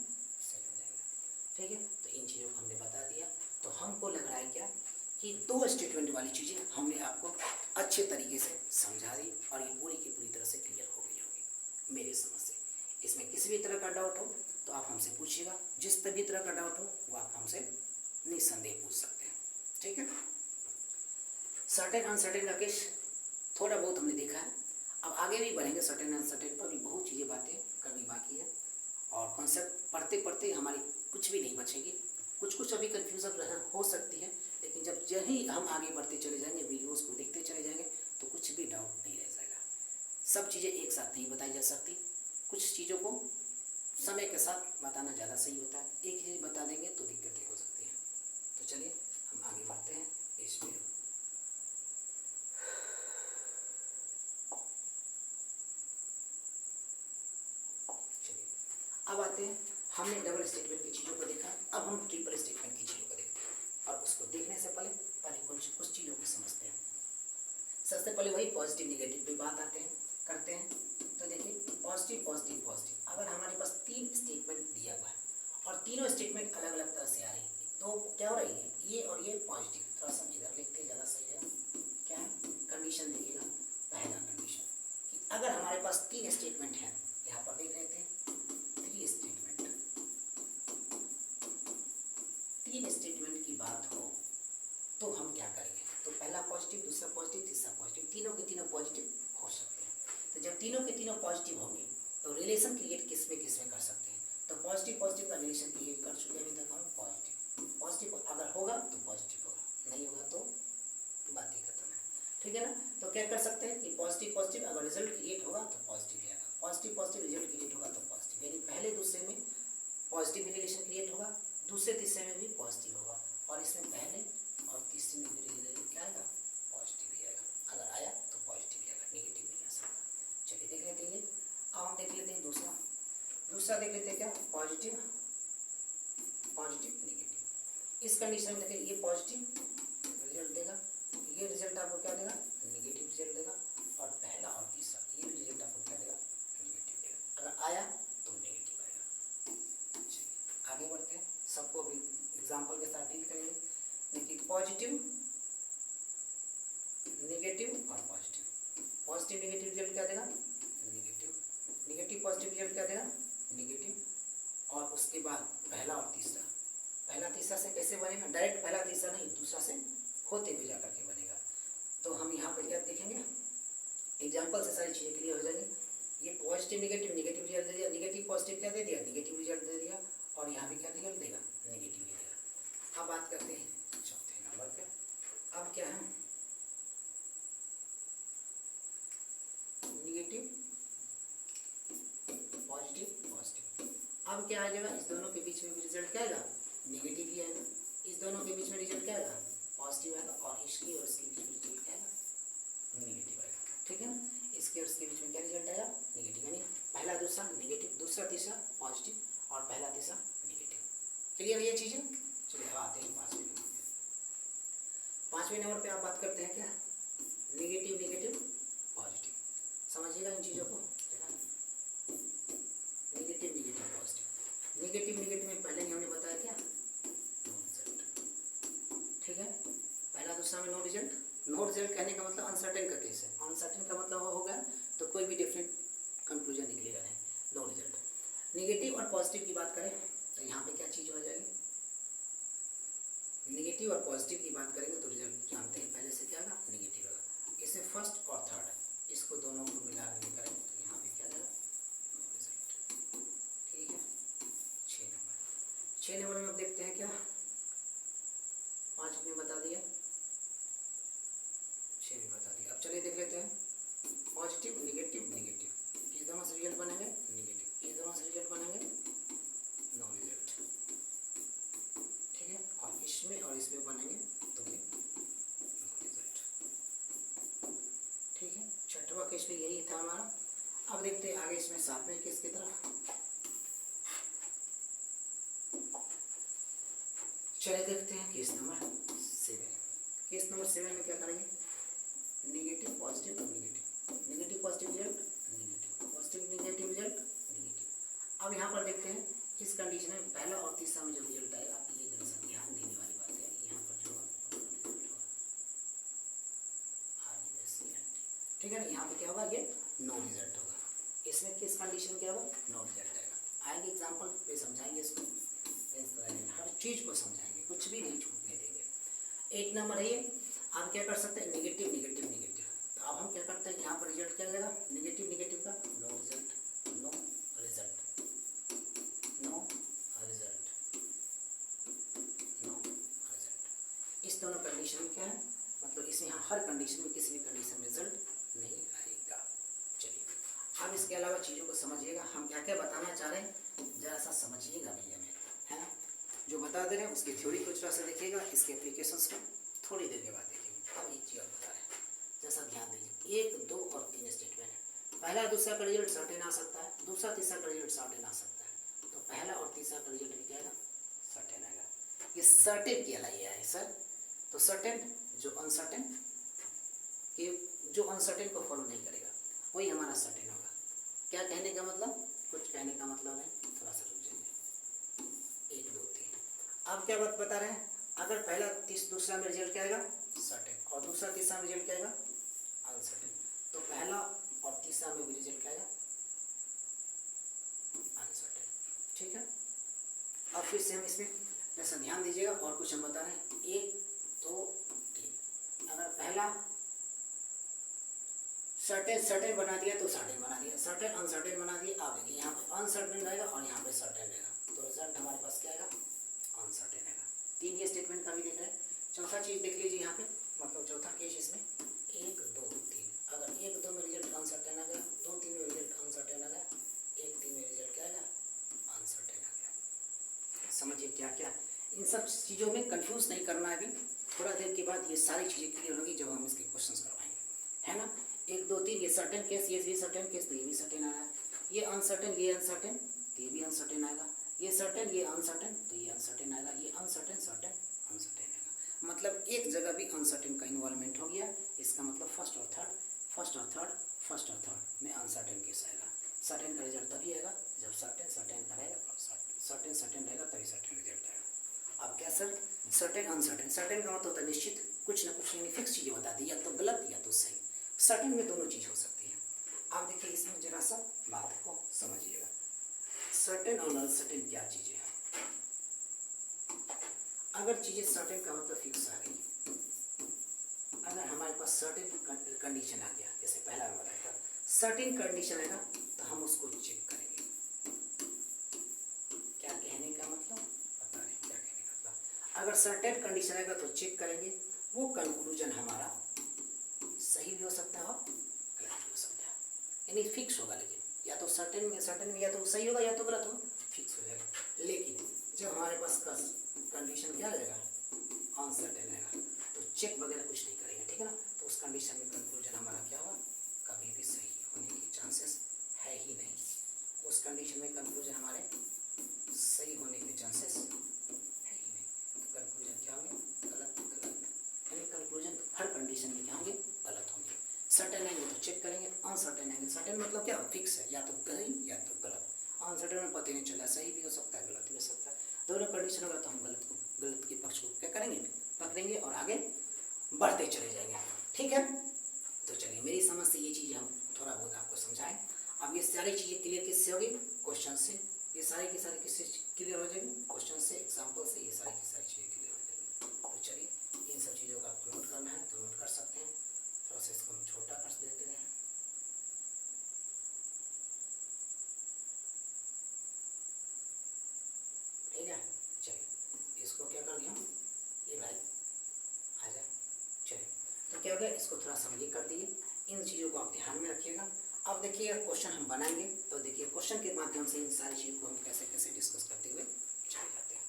सही हो जाएगा, ठीक है। तो इन चीज़ों को हमने बता दिया। तो हमको लग रहा है क्या कि 2 स्टेटमेंट वाली चीज़ें हमने आपको अच्छे तरीके से समझा दी और ये पूरी की पूरी तरह से क्लियर हो गई होगी मेरे समझ से। इसमें किसी भी तरह का डाउट हो तो आप हमसे पूछिएगा, जिस भी तरह का डाउट हो वो आप हमसे निसंदेह पूछ सकते हैं, ठीक है। सर्टेन अनसर्टेन का केस थोड़ा बहुत हमने देखा है, अब आगे भी बढ़ेंगे। सर्टेन अनसर्टेन पर भी बहुत चीज़ें बातें करनी बाकी है और कॉन्सेप्ट पढ़ते पढ़ते हमारी कुछ भी नहीं बचेगी। कुछ कुछ अभी कन्फ्यूजन हो सकती है, लेकिन जब यही हम आगे बढ़ते चले जाएंगे, वीडियोस को देखते चले जाएंगे, तो कुछ भी डाउट नहीं रह जाएगा। सब चीज़ें एक साथ नहीं बताई जा सकती, कुछ चीज़ों को समय के साथ बताना ज़्यादा सही होता है। एक चीज़ बता देंगे तो दिक्कतें हो सकती हैं। तो चलिए हम आगे बढ़ते हैं इसमें। चलिए अब आते हैं, हमने डबल स्टेटमेंट की चीज़ों को देखा, अब हम ट्रिपल स्टेटमेंट की चीज़ों को देखते हैं। और उसको देखने से पहले कुछ चीज़ों को समझते हैं। सबसे पहले वही पॉजिटिव निगेटिव पे बात आते हैं करते हैं। तो देखिए पॉजिटिव पॉजिटिव पॉजिटिव, अगर हमारे पास 3 स्टेटमेंट दिया हुआ है और तीनों स्टेटमेंट अलग अलग तरह से आ रही है, तो क्या हो रही है, ये और ये पॉजिटिव। थोड़ा सा इधर लिखते ज़्यादा सही है। क्या है कंडीशन देखिएगा, पहला कंडीशन कि अगर हमारे पास 3 स्टेटमेंट हैं, यहाँ पर देख रहे थे 3 स्टेटमेंट, 3 स्टेटमेंट की बात हो तो हम क्या करेंगे, तो पहला पॉजिटिव, दूसरा पॉजिटिव, तीसरा पॉजिटिव, तीनों के तीनों पॉजिटिव हो सकते हैं। तो जब तीनों के तीनों पॉजिटिव होंगे तो रिलेशन क्रिएट किस में कर सकते हैं, तो पॉजिटिव पॉजिटिव का रिलेशन क्रिएट कर चुके हैं अभी तक हम। पॉजिटिव अगर होगा तो पॉजिटिव होगा, नहीं होगा तो बात ही खत्म है, ठीक है ना। तो क्या कर सकते हैं कि पॉजिटिव पॉजिटिव अगर रिजल्ट क्रिएट होगा तो पॉजिटिव ही आएगा, पॉजिटिव पॉजिटिव रिजल्ट क्रिएट होगा तो पॉजिटिव, यानी पहले दूसरे में पॉजिटिव रिलेशन क्रिएट होगा, दूसरे तीसरे में भी पॉजिटिव होगा, और इसमें पहले और तीसरे में भी रिलेशन क्या आएगा, पॉजिटिव ही आएगा। अगर आया तो पॉजिटिव ही आएगा, नेगेटिव नहीं आ सकता। चलिए देख लेते हैं। अब हम देख लेते हैं दूसरा देख लेते हैं क्या, पॉजिटिव पॉजिटिव नेगेटिव। इस कंडीशन में देखिए ये पॉजिटिव रिजल्ट देगा, ये रिजल्ट आपको क्या देगा, नेगेटिव रिजल्ट देगा, और पहला और तीसरा ये रिजल्ट आपको क्या देगा, नेगेटिव देगा। अगर आया तो नेगेटिव आएगा। चलिए आगे बढ़ते हैं, सबको अभी एग्जाम्पल के साथ डील करेंगे। देखिए पॉजिटिव नेगेटिव और पॉजिटिव, पॉजिटिव नेगेटिव रिजल्ट क्या देगा, नेगेटिव, नेगेटिव पॉजिटिव रिजल्ट क्या देगा, नेगेटिव, और उसके बाद पहला और तीसरा, पहला तीसरा से कैसे बनेगा, डायरेक्ट पहला तीसरा नहीं, दूसरा से होते हुए जाकर के बनेगा। तो हम यहाँ पर क्या देखेंगे, एग्जाम्पल से सारी चीज़ें क्लियर हो जाएंगी। ये पॉजिटिव नेगेटिव, नेगेटिव रिजल्ट दे दिया, नेगेटिव पॉजिटिव क्या दे दिया, नेगेटिव रिजल्ट दे दिया, और यहाँ भी क्या रिजल्ट देगा, नेगेटिव देगा। अब बात करते हैं चौथे नंबर पे। अब क्या है, नेगेटिव पॉजिटिव पॉजिटिव। अब क्या आ जाएगा, इस दोनों के बीच में भी रिजल्ट क्या आएगा, नेगेटिव ही आएगा। इस दोनों के बीच में रिजल्ट क्या आएगा, पॉजिटिव आएगा, और इसकी और इसके बीच में रिजल्ट क्या आएगा, नेगेटिव आएगा। ठीक है ना, इसके और इसके बीच में क्या रिजल्ट आएगा, नेगेटिव, यानी पहला दूसरा नेगेटिव, दूसरा तीसरा पॉजिटिव, और पहला तीसरा नेगेटिव। क्लियर है ये चीज़ें। चलिए अब आते हैं पाँचवें नंबर पे। पाँचवें नंबर पे आप बात करते हैं क्या, नेगेटिव नेगेटिव पॉजिटिव। समझिएगा इन चीज़ों को, negative negative positive. Negative negative में पहले ही हमने बताया क्या, नो रिजल्ट। ठीक है, पहला दूसरा में नो रिजल्ट। नो रिजल्ट कहने का मतलब अनसर्टेन का केस है, अनसर्टेन का मतलब होगा तो कोई भी डिफरेंट कंक्लूजन निकलेगा नहीं, नो रिजल्ट। नेगेटिव और पॉजिटिव की बात करें तो यहाँ पे क्या चीज़ हो जाएगी, नेगेटिव और पॉजिटिव की बात करेंगे तो रिजल्ट जानते हैं पहले से क्या होगा, नेगेटिव होगा। इसे फर्स्ट और थर्ड, इसको दोनों को मिला कर करें तो यहाँ पे क्या होगा, नो रिजल्ट। ठीक है, 6 नंबर में अब देखते हैं क्या, 5 ने बता दिया, 6 भी बता दिया। अब चलिए देख लेते हैं, पॉजिटिव नेगेटिव नेगेटिव, इस दोनों से रिजल्ट बनेंगे नेगेटिव, इस दोनों से रिजल्ट बनेंगे नो रिजल्ट। ठीक है, और इसमें और इसमें बनेंगे तो भी नो रिजल्ट। ठीक है, छठवां केस में यही था हमारा। अब देखते हैं आगे इसमें 7वें केस की तरफ। चलिए देखते हैं केस नंबर 7। केस नंबर 7 में क्या करेंगे, negative positive negative, negative positive result negative, positive negative result negative. अब यहाँ पर देखते हैं इस कंडीशन में पहला और तीसरा में जो रिजल्ट आएगा, ये जरा सा ध्यान देने वाली बात है। यहाँ पर जो रिजल्ट होगा ठीक है ना, यहाँ पे क्या होगा, ये नो रिजल्ट होगा। इसमें किस कंडीशन क्या होगा, नो रिजल्ट आएगा। आएंगे एग्जाम्पल पे समझाएंगे इसको, हर चीज को समझाएंगे, कुछ भी नहीं छूटने देंगे। 8 नंबर है ये। आप क्या कर सकते हैं, नेगेटिव नेगेटिव नेगेटिव। तो अब हम क्या करते हैं, यहाँ पर रिजल्ट क्या जाएगा, नेगेटिव नेगेटिव का no result, no result, no result, no result. इस दोनों कंडीशन में क्या है, मतलब इसमें हर कंडीशन में किसी भी कंडीशन में रिजल्ट नहीं आएगा। चलिए अब इसके अलावा चीज़ों को समझिएगा, हम क्या क्या बताना चाह रहे हैं जरा सा समझिएगा भैया मेरे, है ना। जो बता दे रहे हैं उसकी थ्योरी को थोड़ा सा देखिएगा, इसके एप्लीकेशंस को थोड़ी देर के बाद देखेंगे। अब एक चीज़ और बता रहे हैं, जैसा ध्यान दीजिए, 1, 2 और 3 स्टेटमेंट है। पहला दूसरा का रिजल्ट सर्टेन आ सकता है, दूसरा तीसरा का रिजल्ट सर्टेन आ सकता है। तो पहला और तीसरा का रिजल्ट भी क्या आएगा, सर्टेन आएगा। ये सर्टेन क्या है सर, तो सर्टेन जो अनसर्टेन कि जो अनसर्टेन को फॉलो नहीं करेगा वही हमारा सर्टेन होगा। क्या कहने का मतलब, कुछ कहने का मतलब नहीं, थोड़ा सा रुक जाइए। 1, 2, 3। अब क्या बात बता रहे हैं, अगर पहला दूसरा में रिजल्ट क्या आएगा, सर्टेन, और दूसरा तीसरा में रिजल्ट क्या आएगा, अनसर्टेन, तो पहला और तीसरा में भी रिजल्ट क्या आएगा, अनसर्टेन। ठीक है, अब फिर से हम इसमें ऐसा ध्यान दीजिएगा, और कुछ हम बता रहे हैं, 1, 2, 3। अगर पहला सर्टेन बना दिया तो सर्टेन बना दिया, सर्टेन अनसर्टेन बना दिया। आप देखिए यहाँ पे अनसर्टेन रहेगा और यहाँ पे सर्टेन रहेगा, तो रिजल्ट हमारे पास क्या आएगा, अनसर्टेन आएगा। 3 ये स्टेटमेंट का भी देख रहे हैं। चौथा चीज देख लीजिए यहाँ पे, मतलब चौथा केस इसमें 1, 2, 3। अगर 1, 2 में रिजल्ट अनसर्टेन आ गया, 2, 3 में रिजल्ट अनसर्टेन आ गया, 1, 3 में रिजल्ट क्या आएगा, अनसर्टेन आ गया। समझिए क्या क्या, इन सब चीज़ों में कंफ्यूज नहीं करना है। अभी थोड़ा देर के बाद ये सारी चीज़ें क्लियर होगी जब हम इसके क्वेश्चन करवाएंगे, है ना। 1, 2, 3 ये सर्टेन केस, ये भी सर्टेन केस, तो ये भी सर्टेन आ रहा है। ये अनसर्टेन, ये अनसर्टेन, तो ये भी अनसर्टेन आएगा। ये सर्टेन, ये अनसर्टेन, तो ये अनसर्टेन आएगा, ये अनसर्टेन, सर्टेन, अनसर्टेन आएगा। मतलब एक जगह भी अनसर्टेन का इन्वॉल्वमेंट हो गया, इसका मतलब फर्स्ट और थर्ड में अनसर्टेन केस आएगा। सर्टेन का रिजल्ट तभी आएगा जब सर्टेन का रहेगा और सर्टेन रहेगा तभी सर्टेन रिजल्ट आएगा। अब क्या सर, सर्टेन अनसर्टेन, सर्टेन का मतलब होता है निश्चित, कुछ ना कुछ यानी फिक्स चीज़ें बता दी, या तो गलत या तो सही। सर्टेन में दोनों चीज़ हो सकती है। आप देखिए इसमें जरा सा बात को समझिएगा, सर्टेन और अनसर्टेन क्या चीज़ें हैं। अगर चीज़ें सर्टेन का मतलब फिक्स आ गई, अगर हमारे पास सर्टेन कंडीशन आ गया, जैसे पहला मैं बताया था सर्टेन कंडीशन आएगा तो हम उसको चेक करेंगे। क्या कहने का मतलब, बता रहे क्या कहने का मतलब। अगर सर्टेन कंडीशन आएगा तो चेक करेंगे, वो कंक्लूजन हमारा सही भी हो सकता है और गलत भी हो सकता है, यानी फिक्स होगा। लेकिन या तो सर्टेन में या तो सही होगा या तो गलत होगा, फिक्स हो जाएगा। लेकिन जब हमारे पास कंडीशन क्या रहेगा, अनसर्टेन रहेगा, तो चेक वगैरह कुछ नहीं करेंगे, ठीक है ना। तो उस कंडीशन में कंक्लूजन हमारा क्या होगा, कभी भी सही होने के चांसेस है ही नहीं। उस कंडीशन में कंक्लूजन हमारे सही होने के चांसेस है ही नहीं। तो कंक्लूजन क्या होंगे, गलत। यानी कंक्लूजन हर कंडीशन में क्या होंगे, गलत होंगे। सर्टेन आएंगे तो चेक करेंगे, अनसर्टेन आएंगे, सर्टेन मतलब क्या, फिक्स है, या तो सही या तो गलत। अनसर्टेन में पता नहीं चला, सही भी हो सकता है गलत भी हो सकता है। दोनों कंडीशन होगा तो हम गलत के पक्ष को क्या करेंगे, पकड़ेंगे और आगे बढ़ते चले जाएंगे, ठीक है। तो चलिए मेरी समझ से ये चीज़ हम थोड़ा बहुत आपको समझाएं। अब ये सारी चीज़ें क्लियर किससे होगी, क्वेश्चन से। ये सारी की सारी किससे क्लियर हो जाएगी, क्वेश्चन से, एग्जाम्पल से, ये सारी की सारी चीज़ें क्लियर हो जाएगी। तो चलिए इन सब चीज़ों का आपको नोट करना है तो नोट कर सकते हैं। थोड़ा सा इसको हम छोटा कर देते हैं। ठीक है, चलिए इसको क्या कर दिया, ये भाई आ जाए। चलिए तो क्या हो गया, इसको थोड़ा सा हम ये कर दिए। इन चीज़ों को आप ध्यान में रखिएगा। अब देखिए क्वेश्चन हम बनाएंगे तो देखिए क्वेश्चन के माध्यम से इन सारी चीज़ों को हम कैसे कैसे डिस्कस करते हुए चले जाते हैं,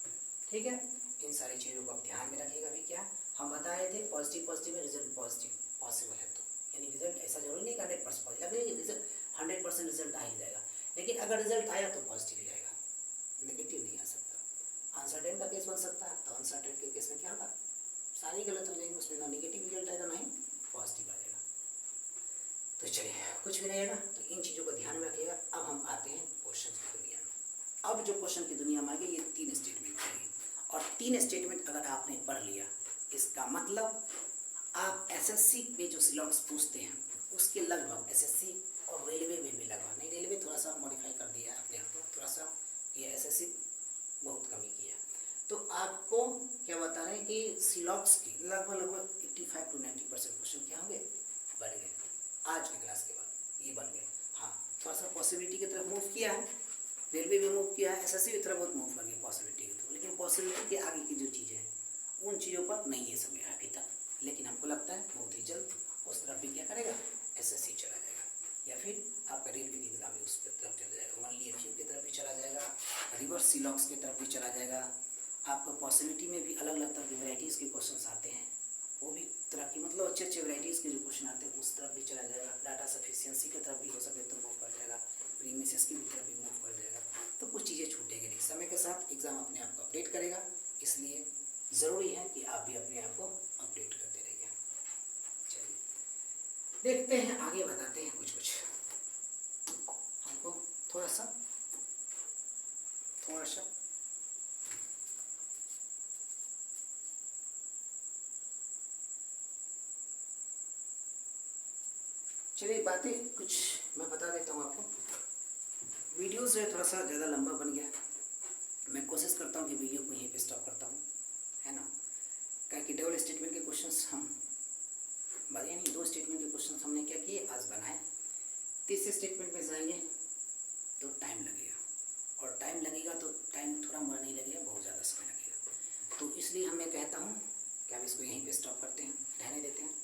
ठीक है। इन सारी चीज़ों को आप ध्यान में रखिएगा। अभी क्या हम बता रहे थे, पॉजिटिव में रिजल्ट पॉजिटिव पॉसिबल है, तो यानी रिजल्ट ऐसा जरूरी नहीं कि 100% पॉजिटिव, रिजल्ट 100% रिजल्ट आ ही जाएगा। लेकिन अगर रिजल्ट आया तो पॉजिटिव ही आएगा, नेगेटिव नहीं आ सकता। अनसर्टेन का केस बन सकता है, तो अनसर्टेन के केस में क्या होगा, सारी गलत हो जाएंगे, उसमें ना नेगेटिव रिजल्ट आएगा ना ही पॉजिटिव आ जाएगा। तो चलिए कुछ भी रहेगा, तो इन चीज़ों को ध्यान में रखिएगा। अब हम आते हैं क्वेश्चन की दुनिया में। अब जो क्वेश्चन की दुनिया में आ गई, ये 3 स्टेटमेंट आएंगे, और 3 स्टेटमेंट अगर आपने पढ़ लिया, इसका मतलब आप एसएससी पे जो सिलेक्ट्स पूछते हैं उसके लगभग, एसएससी और रेलवे में भी लगभग, नहीं रेलवे थोड़ा सा मॉडिफाई कर दिया अपने आप को, थोड़ा सा ये एसएससी बहुत कमी किया। तो आपको क्या बता रहे हैं कि सिलॉक्स की लगभग 85 to 90% क्वेश्चन क्या होंगे, बन गए। आज की क्लास के बाद ये बन गए। हाँ, थोड़ा सा पॉसिबिलिटी की तरफ मूव किया है, रेलवे भी मूव किया है, एसएससी की तरफ बहुत मूव कर गया पॉसिबिलिटी की तरफ, लेकिन पॉसिबिलिटी के आगे की जो चीज़ें हैं उन चीज़ों पर नहीं ये समय है अभी तक। लेकिन हमको लगता है बहुत ही जल्द उस तरफ भी क्या करेगा, एसएससी चला जाएगा, या फिर आपका रेलवे की एग्जाम भी उस तरफ चला जाएगा, ओनली एफयू की तरफ भी चला जाएगा, रिवर्स सिलॉक्स की तरफ भी चला जाएगा। आपको पॉसिबिलिटी में भी अलग अलग तरह की वैराइटीज़ के क्वेश्चन आते हैं, वो भी तरह की, मतलब अच्छे अच्छे वैराइटीज़ के जो क्वेश्चन आते हैं उस तरफ भी चला जाएगा। डाटा सफिशिएंसी की तरफ भी हो सके तो मूव कर जाएगा, प्रीमिसेस की तरफ भी मूव कर जाएगा। तो कुछ चीज़ें छूटेंगी नहीं, समय के साथ एग्ज़ाम अपने आप को अपडेट करेगा, इसलिए ज़रूरी है कि आप भी अपने आप को अपडेट करते रहिए। चलिए देखते हैं आगे, बताते हैं कुछ कुछ हमको थोड़ा सा चलिए बातें कुछ मैं बता देता हूँ आपको। वीडियो जो है थोड़ा सा ज़्यादा लंबा बन गया, मैं कोशिश करता हूँ कि वीडियो को यहीं पे स्टॉप करता हूँ, है ना। क्या कि डबल स्टेटमेंट के क्वेश्चंस हम बताइए नहीं, 2 स्टेटमेंट के क्वेश्चंस हमने क्या किए, आज बनाए। तीसरे स्टेटमेंट में जाएंगे तो टाइम लगेगा, और टाइम लगेगा तो टाइम थोड़ा मोड़ा नहीं लगेगा, बहुत ज़्यादा समय लगेगा। तो इसलिए हम मैं कहता हूँ कि आप इसको यहीं पे स्टॉप करते हैं, रहने देते हैं।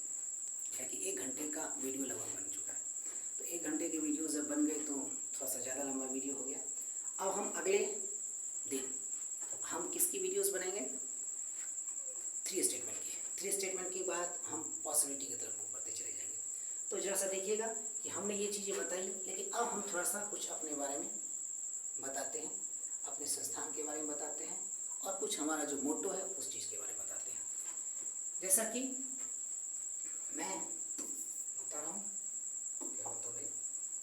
क्या कि 1 घंटे का वीडियो लगभग बन चुका है, तो 1 घंटे के वीडियो जब बन गए तो थोड़ा सा ज़्यादा लंबा वीडियो हो गया। अब हम अगले दिन हम किसकी वीडियोस बनाएंगे, 3 स्टेटमेंट की। 3 स्टेटमेंट के बाद हम पॉसिबिलिटी की तरफ मूव करते चले जाएंगे। तो जरा सा देखिएगा कि हमने ये चीज़ें बताई, लेकिन अब हम थोड़ा सा कुछ अपने बारे में बताते हैं, अपने संस्थान के बारे में बताते हैं और कुछ हमारा जो मोटो है उस चीज़ के बारे में बताते हैं। जैसा कि मैं बता रहा हूँ, क्या बता रहे,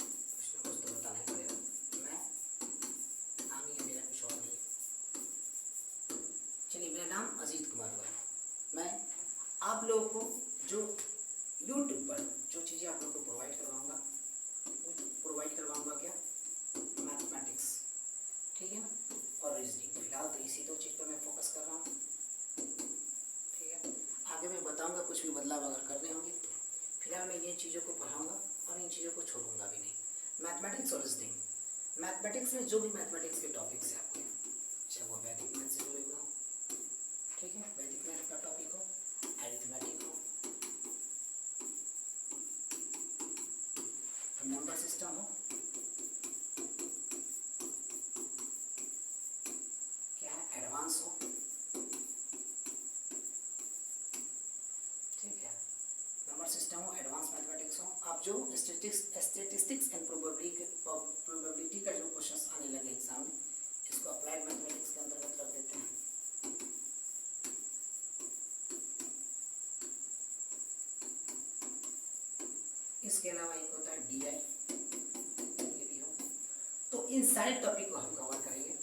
कुछ ना कुछ तो बताना ही पड़ेगा। मैं नाम ही है मेरा, कुछ और नहीं। चलिए, मेरा नाम अजीत कुमार हुआ। मैं आप लोगों को जो YouTube पर जो चीज़ें आप लोगों को प्रोवाइड करवाऊँगा, वो प्रोवाइड करवाऊँगा क्या, मैथमेटिक्स, ठीक है ना, और रीजनिंग। फिलहाल तो इसी दो चीज़ पर मैं फोकस कर रहा हूँ, ठीक है। आगे मैं बताऊँगा कुछ भी बदलाव अगर करने होंगे तो। फिलहाल मैं इन चीज़ों को पढ़ाऊँगा और इन चीज़ों को छोड़ूंगा भी नहीं। मैथमेटिक्स और रीजनिंग, मैथमेटिक्स में जो भी मैथमेटिक्स के टॉपिक्स हैं आपके, चाहे वो वैदिक मैथ से जुड़े हुए हों, ठीक है, वैदिक मैथ का टॉपिक हो, अरिथमेटिक हो, नंबर सिस्टम हो, क्या है, एडवांस हो, ठीक है, नंबर सिस्टम हो, एडवांस मैथमेटिक्स हो। आप जो स्टेटिस्टिक्स एंड प्रोबेबिलिटी का जो क्वेश्चंस आने लगे एग्जाम में, इसको अप्लाइड मैथमेटिक्स के अंतर्गत रख देते हैं। इसके अलावा एक होता है DI, ये भी हो। तो इन सारे टॉपिक को हम कवर करेंगे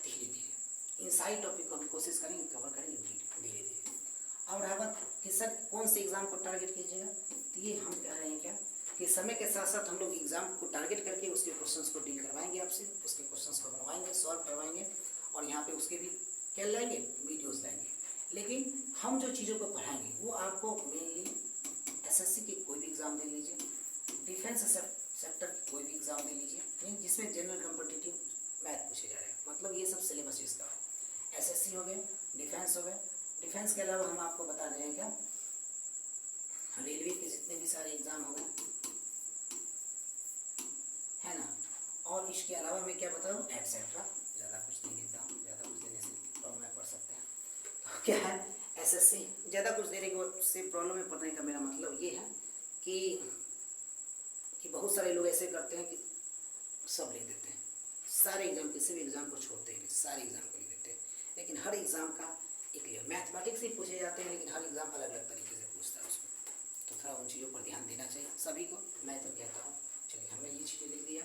धीरे धीरे। इन सारे टॉपिक को हम कोशिश करेंगे कवर करेंगे धीरे धीरे। और रहा बात कि सर कौन से एग्जाम को टारगेट कीजिएगा, तो ये हम कह रहे हैं क्या कि समय के साथ साथ हम लोग एग्जाम को टारगेट करके उसके क्वेश्चंस को डील करवाएंगे आपसे, उसके क्वेश्चंस को बनवाएंगे, सॉल्व करवाएंगे, और यहाँ पे उसके भी क्या लाएंगे, वीडियोज़ लाएंगे। लेकिन हम जो चीज़ों को पढ़ाएंगे वो आपको मेनली SSC की कोई भी एग्ज़ाम दे लीजिए, डिफेंस सेक्टर की कोई भी एग्ज़ाम दे लीजिए, जिसमें जनरल कॉम्पिटिटिव मैथ पूछे जा रहे हैं, मतलब ये सब सिलेबस इसका है। SSC हो गए, डिफेंस हो गए। डिफेंस के अलावा हम आपको बता दें हैं क्या, रेलवे के जितने भी सारे एग्ज़ाम हो गए, है ना, और इसके अलावा मैं क्या बताऊँ, एटसेट्रा। ज़्यादा कुछ नहीं देता हूँ, ज़्यादा कुछ देने से प्रॉब्लम में पढ़ सकते हैं। तो क्या है, SSC ज़्यादा कुछ देने से प्रॉब्लम में पढ़ने का मेरा मतलब ये है कि बहुत सारे लोग ऐसे करते हैं कि सब लिख देते हैं, सारे एग्ज़ाम, किसी भी एग्ज़ाम को छोड़ते ही नहीं, सारे एग्ज़ाम को लिख देते हैं। लेकिन हर एग्ज़ाम का एक क्लियर मैथमेटिक्स ही पूछे जाते हैं, लेकिन हर एग्ज़ाम अलग अलग तरीके से पूछता है उसमें, तो थोड़ा उन चीज़ों पर ध्यान देना चाहिए सभी को, मैं तो कहता हूँ। चलिए, हमने ये चीज़ें लिख दिया।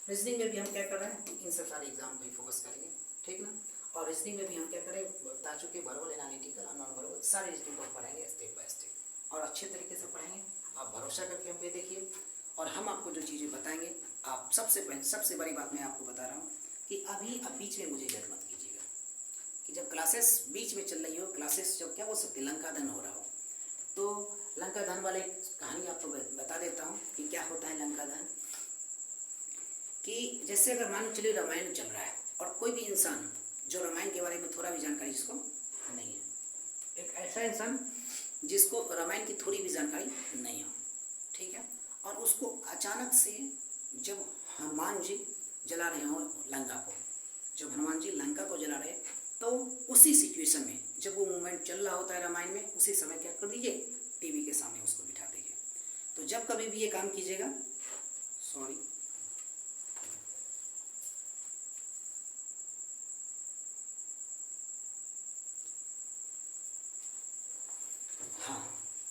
रीजनिंग में भी हम क्या कर रहे हैं, इन सब सारे एग्ज़ाम को ही फोकस करेंगे, ठीक ना। और रीजनिंग में भी हम क्या करें, बता चुके वर्बल, एनालिटिकल और नॉन वर्बल सारे रीजनिंग को पढ़ेंगे स्टेप बाय स्टेप, और अच्छे तरीके से पढ़ेंगे। आप भरोसा करके हम पे देखिए, और हम आपको जो चीज़ें बताएंगे, आप सबसे बड़ी बात मैं आपको बता रहा हूँ कि अभी अब बीच में मुझे जज मत कीजिएगा कि जब क्लासेस बीच में चल रही हो, क्लासेस जब क्या बोल सकते लंका दहन हो रहा हो, तो लंका दहन वाले कहानी आपको बता देता हूँ कि क्या होता है लंका दहन। कि जैसे अगर मान चलिए रामायण चल रहा है और कोई भी इंसान जो रामायण के बारे में थोड़ा भी जानकारी जिसको नहीं है, एक ऐसा इंसान जिसको रामायण की थोड़ी भी जानकारी नहीं हो, ठीक है, और उसको अचानक से जब हनुमान जी जला रहे हो लंका को, जब हनुमान जी लंका को जला रहे, तो उसी सिचुएशन में जब वो मूवमेंट चल रहा होता है रामायण में, उसी समय क्या कर दीजिए, टीवी के सामने उसको बिठा दीजिए। तो जब कभी भी ये काम कीजिएगा, सॉरी,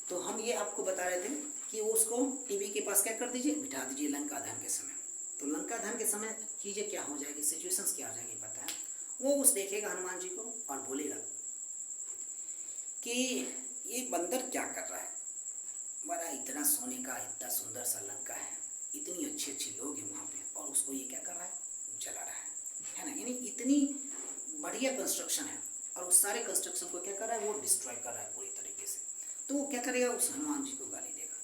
तो हम ये आपको बता रहे थे कि उसको टीवी के पास क्या कर दीजिए, बिठा दीजिए लंका दहन के समय। तो लंका दहन के समय चीज़ें क्या हो जाएगी, सिचुएशंस क्या हो जाएंगी पता है, वो उस देखेगा हनुमान जी को और बोलेगा कि ये बंदर क्या कर रहा है, बड़ा इतना सोने का इतना सुंदर सा लंका है, इतनी अच्छे अच्छे लोग हैं वहाँ पे, और उसको ये क्या कर रहा है, जला रहा है ना। यानी इतनी बढ़िया कंस्ट्रक्शन है और उस सारे कंस्ट्रक्शन को क्या कर रहा है, वो डिस्ट्रॉय कर रहा है पूरी तरीके से। तो वो क्या करेगा, उस हनुमान जी को गाली देगा,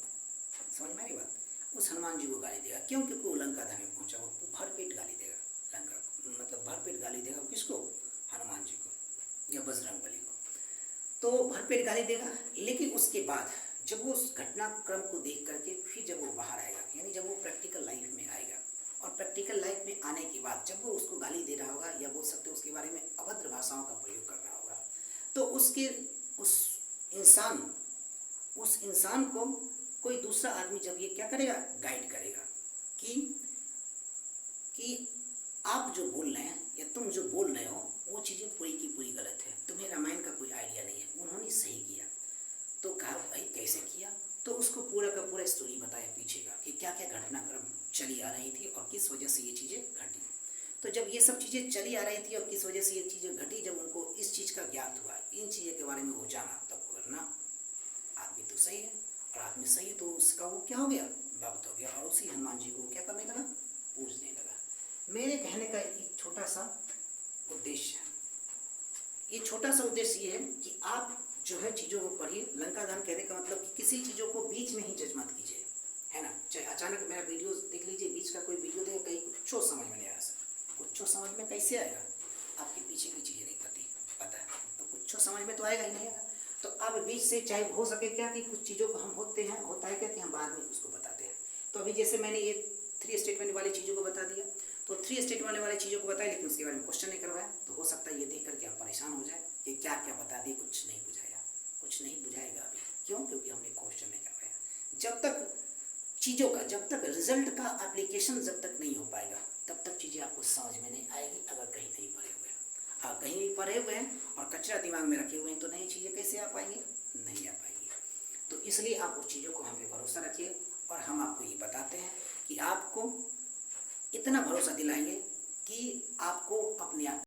समझ में आ रही बात, उस हनुमान जी को गाली देगा। क्यों, क्योंकि वो लंका दहन में पहुंचा, वो भरपेट गाली देगा लंका, मतलब भरपेट गाली देगा किसको, हनुमान जी को या बजरंगबली को, तो भरपेट गाली देगा। लेकिन उसके बाद जब वो उस घटनाक्रम को देख करके फिर जब वो बाहर आएगा, यानी जब वो प्रैक्टिकल लाइफ में आएगा, और प्रैक्टिकल लाइफ में आने के बाद जब वो उसको गाली दे रहा होगा, या बोल सकते उसके बारे में अभद्र भाषाओं का प्रयोग कर रहा होगा, तो उस इंसान को कोई दूसरा आदमी जब ये क्या करेगा, गाइड करेगा कि आप जो बोल रहे हैं या तुम जो बोल रहे हो वो चीज़ें पूरी की पूरी गलत है, तुम्हें रामायण का कोई आइडिया नहीं है। उन्होंने सही किया। तो कहा भाई कैसे किया, तो उसको पूरा का पूरा स्टोरी बताया पीछे का कि क्या क्या घटनाक्रम चली आ रही थी और किस वजह से ये चीज़ें घटी। तो जब ये सब चीज़ें चली आ रही थी और किस वजह से ये चीज़ें घटी, जब उनको इस चीज़ का ज्ञात हुआ, इन चीज़ों के बारे में वो जाना, तब करना आदमी तो सही है, और आदमी सही है तो उसका वो क्या हो गया, भक्त हो गया, और उसी हनुमान जी को क्या करने लगा, पूजने लगा। मेरे कहने का एक छोटा सा उद्देश्य है, ये छोटा सा उद्देश्य ये है कि आप जो है चीज़ों को पढ़िए। लंका दहन कहने का मतलब कि किसी चीज़ों को बीच में ही जज मत कीजिए, है ना। चाहे अचानक मेरा वीडियो देख लीजिए, बीच का कोई वीडियो देखे, कहीं कुछ समझ में नहीं आ रहा सर, कुछ समझ में कैसे आएगा, आपके पीछे की चीज़ें नहीं पता है, तो कुछ समझ में तो आएगा ही नहीं आएगा। तो आप बीच से चाहे हो सके क्या कि कुछ चीज़ों को हम होता है क्या कि हम बाद में उसको बताते हैं। तो अभी जैसे मैंने ये 3 स्टेटमेंट वाली चीज़ों को बता दिया, तो 3 स्टेटमेंट वाली चीज़ों को बताया, लेकिन उसके बारे में क्वेश्चन नहीं करवाया। तो हो सकता है ये देख करके आप परेशान हो जाए कि क्या क्या बता दिए, कुछ नहीं बुझाया, कुछ नहीं बुझाएगा अभी। क्यों? क्योंकि हमने क्वेश्चन नहीं करवाया। जब तक चीज़ों का, जब तक रिजल्ट का एप्लीकेशन जब तक नहीं हो पाएगा, तब तक चीज़ें आपको समझ में नहीं आएगी। अगर कहीं नहीं पढ़े हुए हैं, आप कहीं भी पढ़े हुए हैं और कचरा दिमाग में रखे हुए हैं, तो नई चीज़ें कैसे आ पाएंगी, नहीं आ पाएंगी। तो इसलिए आप उस चीज़ों को हम पे भरोसा रखिए, और हम आपको ये बताते हैं कि आपको इतना भरोसा दिलाएंगे कि आपको अपने आप